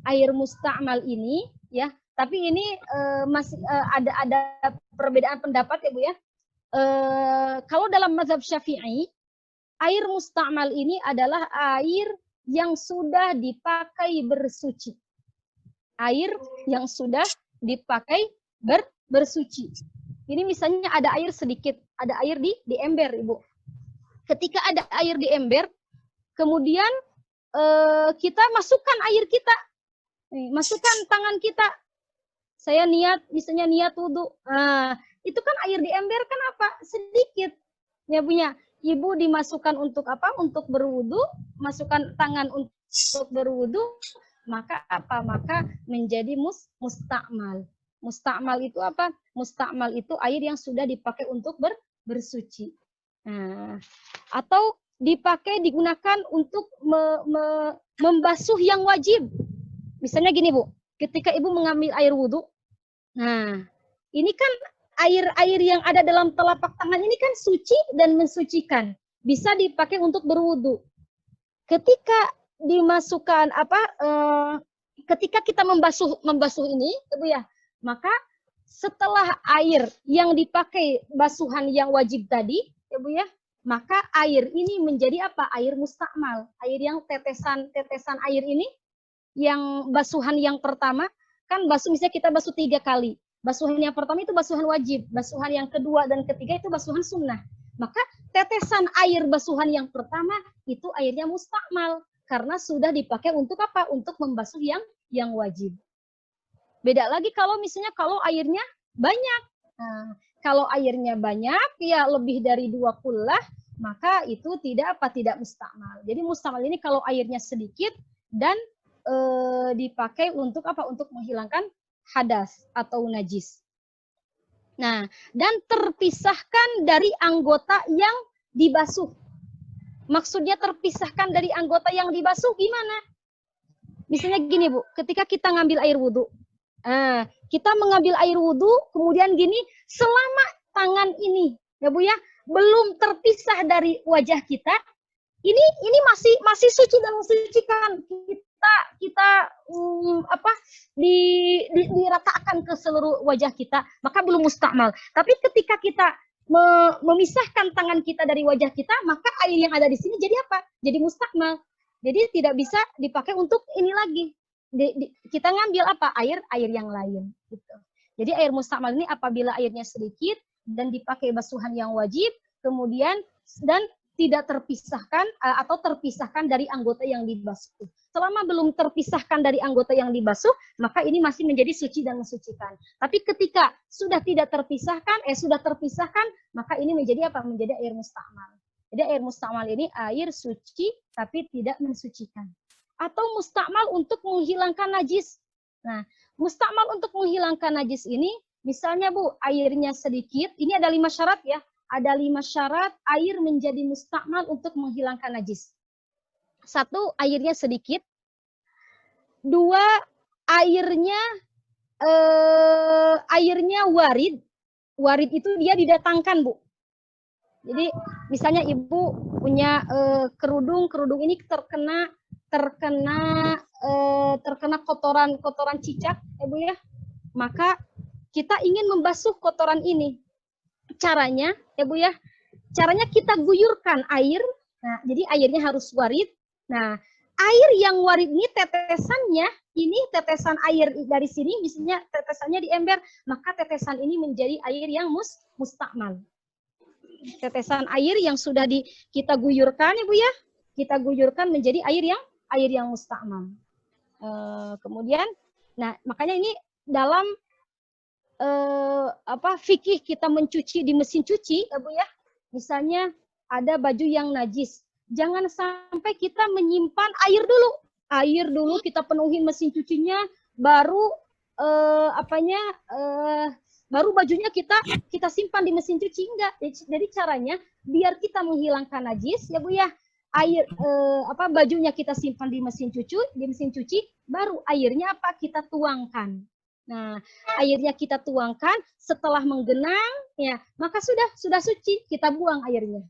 Air musta'mal ini, ya, tapi ini masih ada perbedaan pendapat ya Bu ya. Kalau dalam mazhab Syafi'i, air musta'mal ini adalah air yang sudah dipakai bersuci. Air yang sudah dipakai bersuci. Ini misalnya ada air sedikit, ada air di ember, Ibu. Ketika ada air di ember, kemudian kita masukkan air kita, masukkan tangan kita. Saya misalnya niat wudhu. Itu kan air di ember kan apa? Sedikit. Ya punya. Ibu dimasukkan untuk apa? Untuk berwudhu, masukkan tangan untuk berwudhu, maka apa? Maka menjadi musta'mal. Musta'mal itu apa? Musta'mal itu air yang sudah dipakai untuk bersuci. Atau digunakan untuk membasuh yang wajib. Misalnya gini Bu, ketika Ibu mengambil air wudhu, nah ini kan air yang ada dalam telapak tangan ini kan suci dan mensucikan. Bisa dipakai untuk berwudhu. Ketika dimasukkan apa? Ketika kita membasuh ini, Ibu ya, maka setelah air yang dipakai basuhan yang wajib tadi, ya Bu ya, maka air ini menjadi apa? Air musta'mal. Air yang tetesan air ini, yang basuhan yang pertama, kan misalnya kita basuh 3 kali. Basuhan yang pertama itu basuhan wajib. Basuhan yang kedua dan ketiga itu basuhan sunnah. Maka tetesan air basuhan yang pertama itu airnya musta'mal. Karena sudah dipakai untuk apa? Untuk membasuh yang wajib. Beda lagi kalau misalnya kalau airnya banyak. Nah, kalau airnya banyak, ya lebih dari 2 kullah, maka itu tidak musta'mal. Jadi musta'mal ini kalau airnya sedikit dan dipakai untuk apa? Untuk menghilangkan hadas atau najis. Nah, dan terpisahkan dari anggota yang dibasuh. Maksudnya terpisahkan dari anggota yang dibasuh gimana? Misalnya gini Bu, ketika kita ngambil air wudhu, kita mengambil air wudhu, kemudian gini, selama tangan ini, ya Bu ya, belum terpisah dari wajah kita, ini masih suci dan mensucikan. Kita diratakan ke seluruh wajah kita, maka belum musta'mal. Tapi ketika kita memisahkan tangan kita dari wajah kita, maka air yang ada di sini jadi apa? Jadi musta'mal. Jadi tidak bisa dipakai untuk ini lagi. Kita ngambil apa? Air yang lain. Gitu. Jadi air musta'mal ini apabila airnya sedikit dan dipakai basuhan yang wajib, kemudian dan tidak terpisahkan atau terpisahkan dari anggota yang dibasuh. Selama belum terpisahkan dari anggota yang dibasuh, maka ini masih menjadi suci dan mensucikan. Tapi ketika sudah tidak terpisahkan, sudah terpisahkan, maka ini menjadi apa? Menjadi air mustakmal. Jadi air mustakmal ini air suci tapi tidak mensucikan. Atau mustakmal untuk menghilangkan najis. Nah, mustakmal untuk menghilangkan najis ini, misalnya Bu, airnya sedikit, ini ada 5 syarat ya. Ada 5 syarat air menjadi mustakmal untuk menghilangkan najis. 1, airnya sedikit. 2, airnya warid. Warid itu dia didatangkan, Bu. Jadi misalnya Ibu punya kerudung ini terkena kotoran cicak, Bu ya. Maka kita ingin membasuh kotoran ini. Caranya, ya Bu ya, caranya kita guyurkan air. Nah, jadi airnya harus warid. Nah, air yang warid ini tetesannya, ini tetesan air dari sini, misalnya tetesannya di ember, maka tetesan ini menjadi air yang mustakmal. Tetesan air yang sudah kita guyurkan, Ibu ya, kita guyurkan menjadi air yang mustakmal. Kemudian, nah makanya ini dalam fikih kita mencuci di mesin cuci, ya Bu ya, misalnya ada baju yang najis. Jangan sampai kita menyimpan air dulu. Air dulu kita penuhi mesin cucinya, baru baru bajunya kita simpan di mesin cuci. Enggak. Jadi caranya biar kita menghilangkan najis, ya Bu ya. Air bajunya kita simpan di mesin cuci, baru airnya kita tuangkan. Nah, airnya kita tuangkan, setelah menggenang ya, maka sudah suci, kita buang airnya.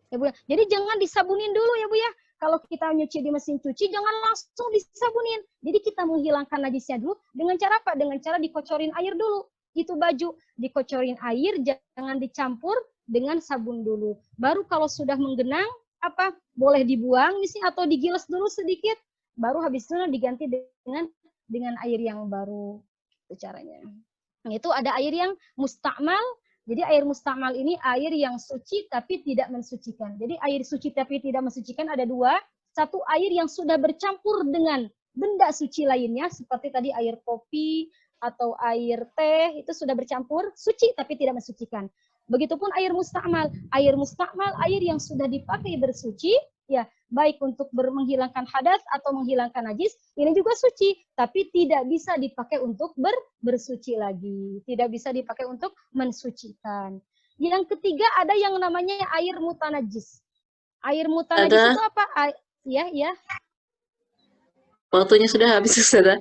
Ya Bu ya. Jadi jangan disabunin dulu ya Bu ya. Kalau kita nyuci di mesin cuci jangan langsung disabunin. Jadi kita menghilangkan najisnya dulu dengan cara apa? Dengan cara dikocorin air dulu. Itu baju dikocorin air, jangan dicampur dengan sabun dulu. Baru kalau sudah menggenang boleh dibuang misalnya atau digiles dulu sedikit. Baru habis itu diganti dengan air yang baru. Itu caranya. Nah, itu ada air yang mustakmal. Jadi air mustakmal ini air yang suci tapi tidak mensucikan. Jadi air suci tapi tidak mensucikan ada 2. 1, air yang sudah bercampur dengan benda suci lainnya seperti tadi air kopi atau air teh, itu sudah bercampur, suci tapi tidak mensucikan. Begitupun air mustakmal. Air mustakmal air yang sudah dipakai bersuci, ya baik untuk menghilangkan hadas atau menghilangkan najis, ini juga suci, tapi tidak bisa dipakai untuk bersuci lagi. Tidak bisa dipakai untuk mensucikan. Yang ketiga ada yang namanya air mutanajis. Air mutanajis itu apa? Ya. Waktunya sudah habis, Ustazah.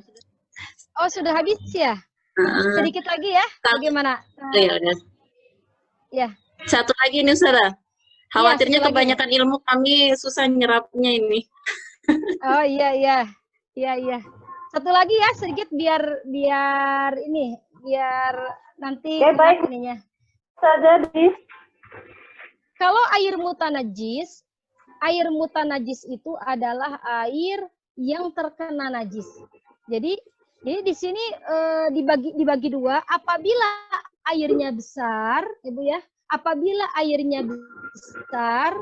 Oh, sudah habis ya? Sedikit lagi ya? Bagaimana? Ya. Satu lagi nih, Ustazah. Khawatirnya kebanyakan ilmu kami susah nyerapnya ini. Oh iya. Satu lagi ya sedikit biar nanti ininya. Kalau air mutanajis itu adalah air yang terkena najis. Jadi di sini dibagi 2. Apabila airnya besar, Ibu ya. Apabila airnya besar,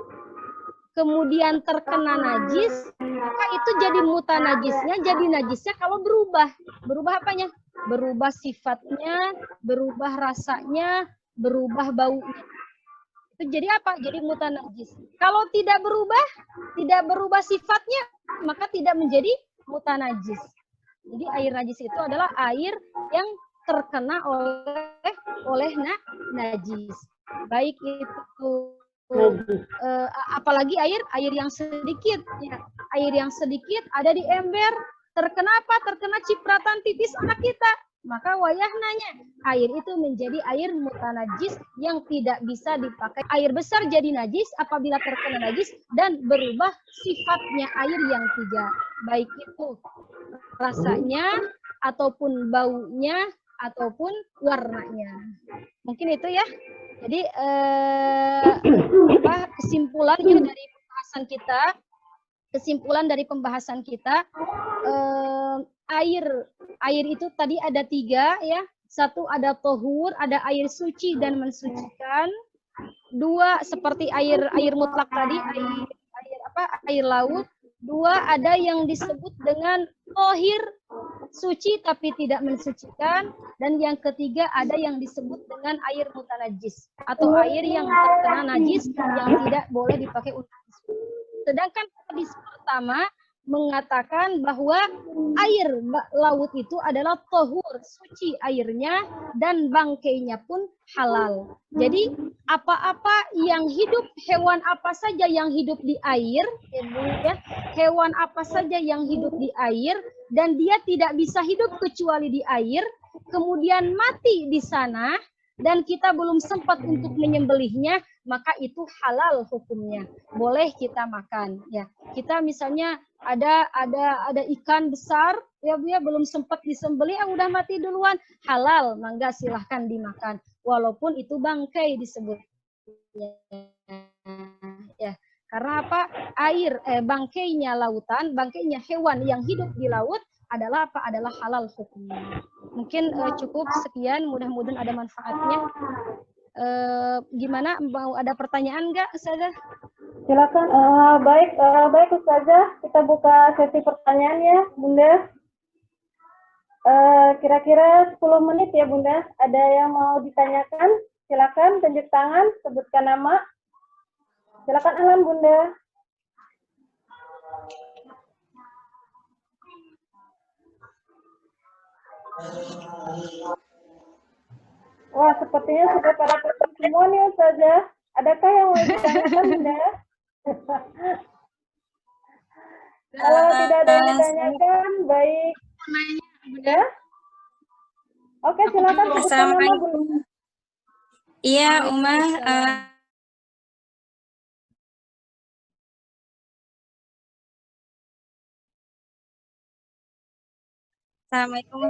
kemudian terkena najis, maka itu jadi mutanajisnya, jadi najisnya kalau berubah. Berubah apanya? Berubah sifatnya, berubah rasanya, berubah baunya. Itu jadi apa? Jadi mutanajis. Kalau tidak berubah sifatnya, maka tidak menjadi mutanajis. Jadi air najis itu adalah air yang terkena oleh najis. Baik itu apalagi air yang sedikit ya. Air yang sedikit ada di ember, terkena cipratan pipis anak kita, maka wayahnanya air itu menjadi air mutanajis yang tidak bisa dipakai. Air besar jadi najis apabila terkena najis dan berubah sifatnya air yang 3, baik itu rasanya ataupun baunya ataupun warnanya. Mungkin itu ya. Jadi kesimpulannya dari pembahasan kita, air itu tadi ada 3 ya. 1 ada tohur, ada air suci dan mensucikan. Dua seperti air mutlak tadi, air laut. Dua ada yang disebut dengan tohir, suci tapi tidak mensucikan, dan yang ketiga ada yang disebut dengan air mutanajis atau air yang terkena najis yang tidak boleh dipakai untuk wudhu. Sedangkan hadis pertama mengatakan bahwa air laut itu adalah tohur, suci airnya, dan bangkainya pun halal. Jadi apa-apa yang hidup, hewan apa saja yang hidup di air, ya, hewan apa saja yang hidup di air, dan dia tidak bisa hidup kecuali di air, kemudian mati di sana, dan kita belum sempat untuk menyembelihnya, maka itu halal hukumnya, boleh kita makan. Ya, kita misalnya ada ikan besar, ya Bu ya, belum sempat disembelih, udah mati duluan, halal, mangga silahkan dimakan, walaupun itu bangkai disebut. Ya, karena apa? Air, bangkainya lautan, bangkainya hewan yang hidup di laut adalah apa? Adalah halal hukumnya. Mungkin cukup sekian, mudah-mudahan ada manfaatnya. Gimana, mau ada pertanyaan nggak, Ustazah? Silakan. Baik Ustazah, kita buka sesi pertanyaan ya, Bunda. Kira-kira 10 menit ya, Bunda. Ada yang mau ditanyakan? Silakan tunjuk tangan, sebutkan nama. Silakan Alam, Bunda. Wah, sepertinya sudah pada ketemu semua nih Ustazah. Adakah yang mau ditanyakan, Bunda? Kalau tidak ada yang ditanyakan, baik. Bunda? Oke, silakan sebutkan nama, Bunda. Iya, Uma. Assalamualaikum,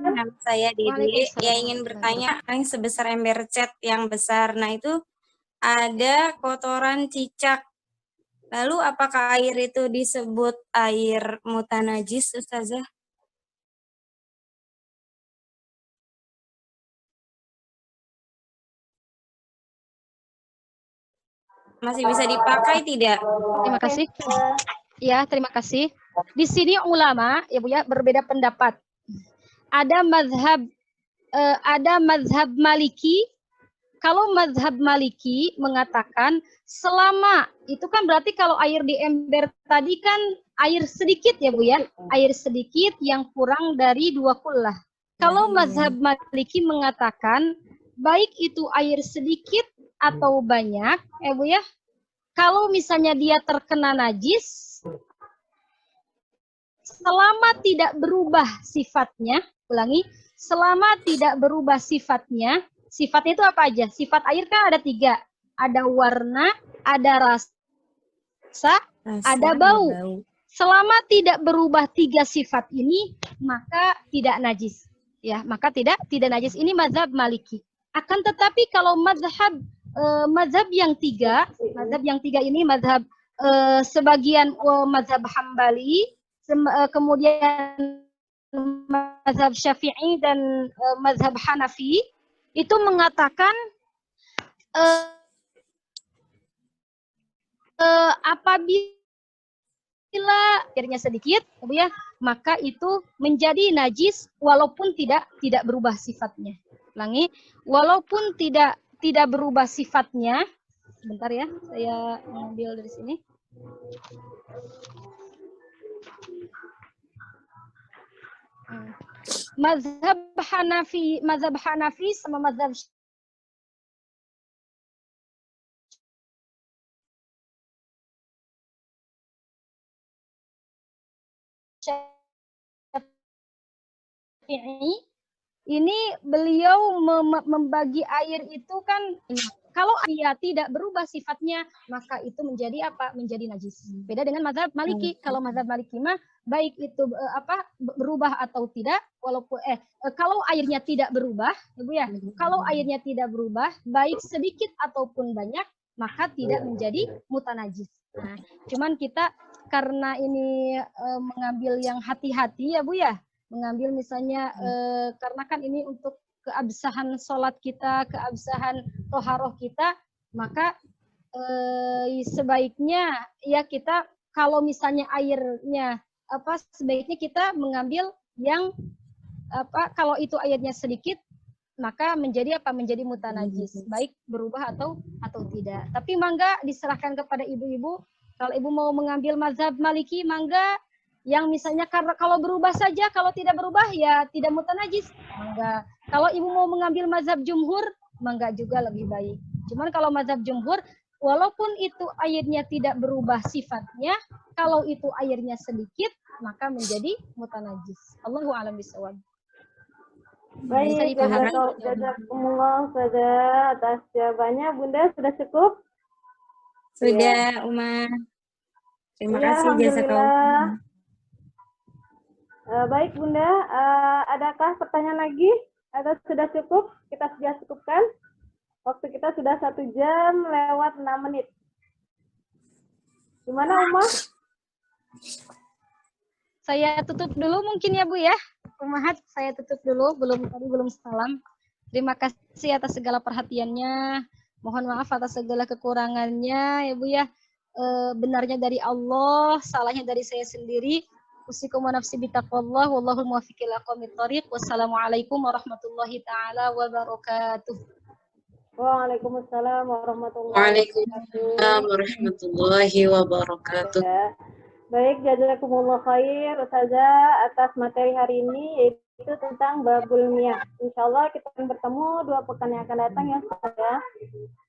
nama saya Dede. Ya, ingin bertanya, yang sebesar ember cat yang besar. Nah, itu ada kotoran cicak. Lalu apakah air itu disebut air mutanajis, Ustazah? Masih bisa dipakai tidak? Terima kasih. Ya, terima kasih. Di sini ulama, ya Bu ya, berbeda pendapat. Ada mazhab Maliki. Kalau mazhab Maliki mengatakan selama itu kan berarti kalau air di ember tadi kan air sedikit ya Bu ya, air sedikit yang kurang dari 2 kullah. Kalau mazhab Maliki mengatakan baik itu air sedikit atau banyak, Bu ya, kalau misalnya dia terkena najis, selama tidak berubah sifatnya, ulangi, selama tidak berubah sifatnya itu apa aja? Sifat air kan ada 3, ada warna, ada rasa, ada bau. Selama tidak berubah 3 sifat ini, maka tidak najis. Ya, maka tidak najis. Ini mazhab Maliki. Akan tetapi kalau mazhab yang 3 ini mazhab sebagian mazhab Hambali, kemudian mazhab Syafi'i dan mazhab Hanafi itu mengatakan apabila airnya sedikit, ya, maka itu menjadi najis walaupun tidak berubah sifatnya. Ulangi, walaupun tidak berubah sifatnya. Sebentar ya, saya ambil dari sini. Mazhab Hanafi sama mazhab Syafi'i ini beliau membagi air itu kan kalau dia tidak berubah sifatnya maka itu menjadi apa? Menjadi najis. Beda dengan mazhab Maliki. Kalau mazhab Maliki mah baik itu berubah atau tidak, walaupun kalau airnya tidak berubah, Ibu ya. Kalau airnya tidak berubah, baik sedikit ataupun banyak, maka tidak menjadi mutanajis. Nah, cuman kita karena ini mengambil yang hati-hati ya Bu ya. Mengambil misalnya karena kan ini untuk keabsahan sholat kita, keabsahan toharoh kita, maka sebaiknya ya kita kalau misalnya airnya sebaiknya kita mengambil yang kalau itu airnya sedikit maka menjadi menjadi mutanajis, baik berubah atau tidak. Tapi mangga diserahkan kepada ibu-ibu. Kalau ibu mau mengambil mazhab Maliki, mangga. Yang misalnya kalau berubah saja, kalau tidak berubah ya tidak mutanajis, mangga. Kalau ibu mau mengambil mazhab jumhur, mangga juga lebih baik. Cuman kalau mazhab jumhur, walaupun itu airnya tidak berubah sifatnya, kalau itu airnya sedikit, maka menjadi mutanajis. Allahu a'lam bishawab. Baik, jazakumullah Ustazah atas jawabannya. Bunda sudah cukup? Sudah, Uma. Terima Ya, kasih jazakallah. Baik Bunda, adakah pertanyaan lagi? Atau sudah cukup? Kita sudah cukupkan? Waktu kita sudah 1 jam lewat 6 menit. Gimana Uma? Saya tutup dulu mungkin ya Bu ya. Umahat, saya tutup dulu, belum salam. Terima kasih atas segala perhatiannya. Mohon maaf atas segala kekurangannya ya Bu ya. Benarnya dari Allah, salahnya dari saya sendiri. Usikum wa nafsi bitaqwallah wallahul muwaffiq ila aqwamit thoriq. Wassalamualaikum warahmatullahi taala wabarakatuh. Waalaikumsalam warahmatullahi wabarakatuh. Ya. Baik, jazakumullah khair Ustazah atas materi hari ini, yaitu tentang babul miyah. Insyaallah kita akan bertemu 2 pekan yang akan datang ya Ustazah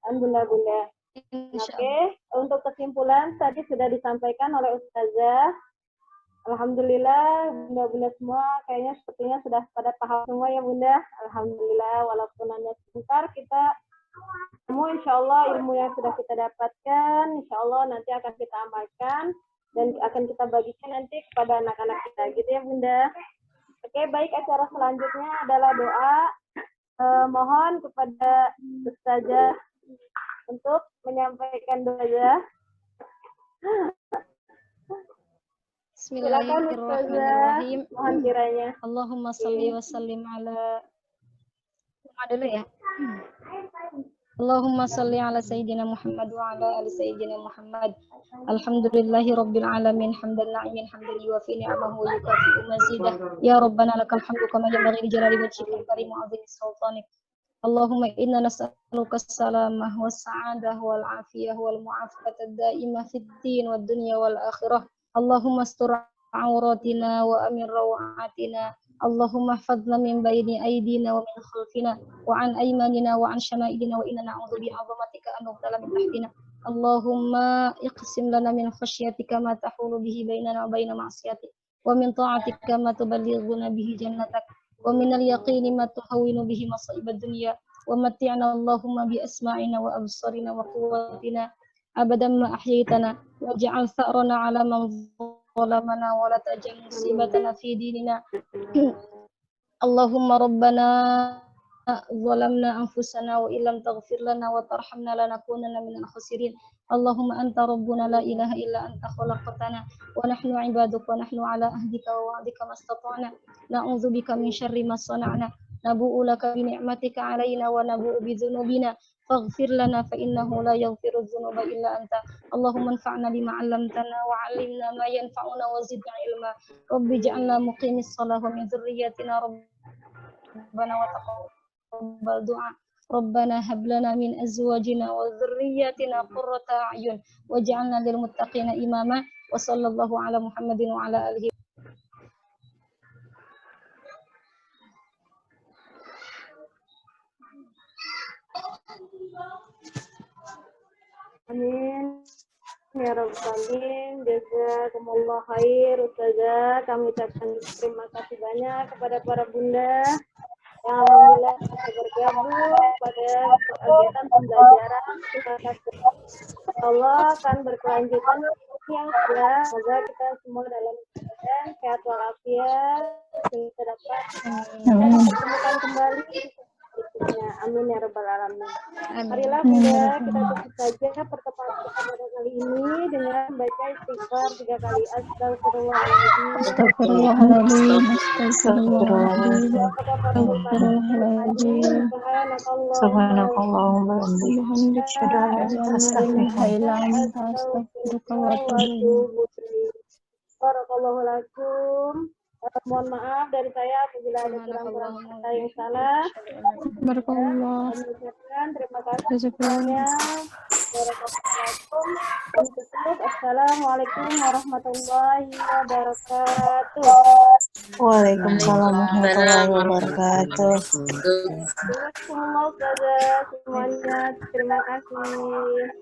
dan bunda-bunda. Oke, untuk kesimpulan tadi sudah disampaikan oleh Ustazah. Alhamdulillah bunda-bunda semua kayaknya sepertinya sudah pada paham semua ya Bunda. Alhamdulillah, walaupun hanya sebentar kita semua insyaallah ilmu yang sudah kita dapatkan insyaallah nanti akan kita amalkan dan akan kita bagikan nanti kepada anak-anak kita, gitu ya Bunda. Oke, baik, acara selanjutnya adalah doa. Mohon kepada Ustazah untuk menyampaikan doa. Bismillahirrahmanirrahim. Mohon kiranya. Allahumma salli wa sallim ala dulu ya. Allahumma salli ala Sayyidina Muhammad wa ala ali Sayyidina Muhammad. Alhamdulillahi Rabbil Alamin. Hamdan na'imin hamdan yuwafi ni'amahu wa yukafi'u mazidah. Ya Rabbana lakal hamdu kama yanbaghi li jalali wajhikal karim wa 'azimi sultanik. Allahumma inna nas'aluka as-salamah was sa'adah wal 'afiyah wal mu'afaqata ad-da'imah fid din wad dunya wal akhirah. Allahumma astur 'auratina wa amir rawatina. Allahumma hafadna min bayni aydina wa min khalfina wa an aymanina wa an shama'ilina wa inna na'udzu bi'azamatika an nughtala min tahtina. Allahumma iqsim lana min khashyatika ma tahulu bihi bainana wa baina ma'siyatik wa min ta'atika ma tuballighuna bihi jannatak wa min al-yaqini ma tuhawwinu bihi masa'ib ad-dunya wa matti'na Allahumma bi asma'ina wa absarina wa quwwatina abadan ma ahyaytana waj'al tha'rana 'ala man ظلمنا ولا تجعل مصيبتنا في ديننا اللهم ربنا ظلمنا أنفسنا وإن لم تغفر لنا وترحمنا لنكونن من الخاسرين اللهم أنت ربنا لا إله إلا أنت خلقتنا ونحن عبادك ونحن على عهدك ووعدك ما استطعنا نعوذ بك من شر ما صنعنا نبوء لك بنعمتك علينا ونبوء بذنوبنا فاغفر لنا فإنه لا يغفر الذنوب إلا أنت اللهم انفعنا بما علمتنا وعلمنا ما ينفعنا وزدنا علما رب اجعلنا مقيم الصلاة ومن ذريتنا ربنا وتقبل دعاء ربنا هب لنا من أزواجنا وذرياتنا قرة أعين واجعلنا للمتقين إماما وصلى الله على محمد وعلى آله. Amin. Ya Rabbal Alamin. Jazakumullah khair Ustazah. Kami ucapkan terima kasih banyak kepada para bunda yang alhamdulillah bisa bergabung pada kegiatan pembelajaran. Terima kasih. Allah akan berkelanjutan yang sudah. Semoga kita semua dalam keadaan sehat walafiat sehingga dapat kita pertemukan kembali selanjutnya. Amin ya rabbal alamin. Marilah Bunda kita tutup saja pertemuan kita pada kali ini dengan baca istighfar 3 kali. Astagfirullahaladzim. Astagfirullahaladzim. Astagfirullahaladzim. Astagfirullahaladzim. Subhanakallahumma wa bihamdika asyhadu an la ilaha illa anta astaghfiruka wa atubu ilaik. Barakallahu lakum. Mohon maaf dari saya apabila ada kurang-kurang kata yang salah. Barakallah. Terima kasih semuanya. Assalamualaikum warahmatullahi wabarakatuh. Waalaikumsalam warahmatullahi wabarakatuh. Semuanya terima kasih.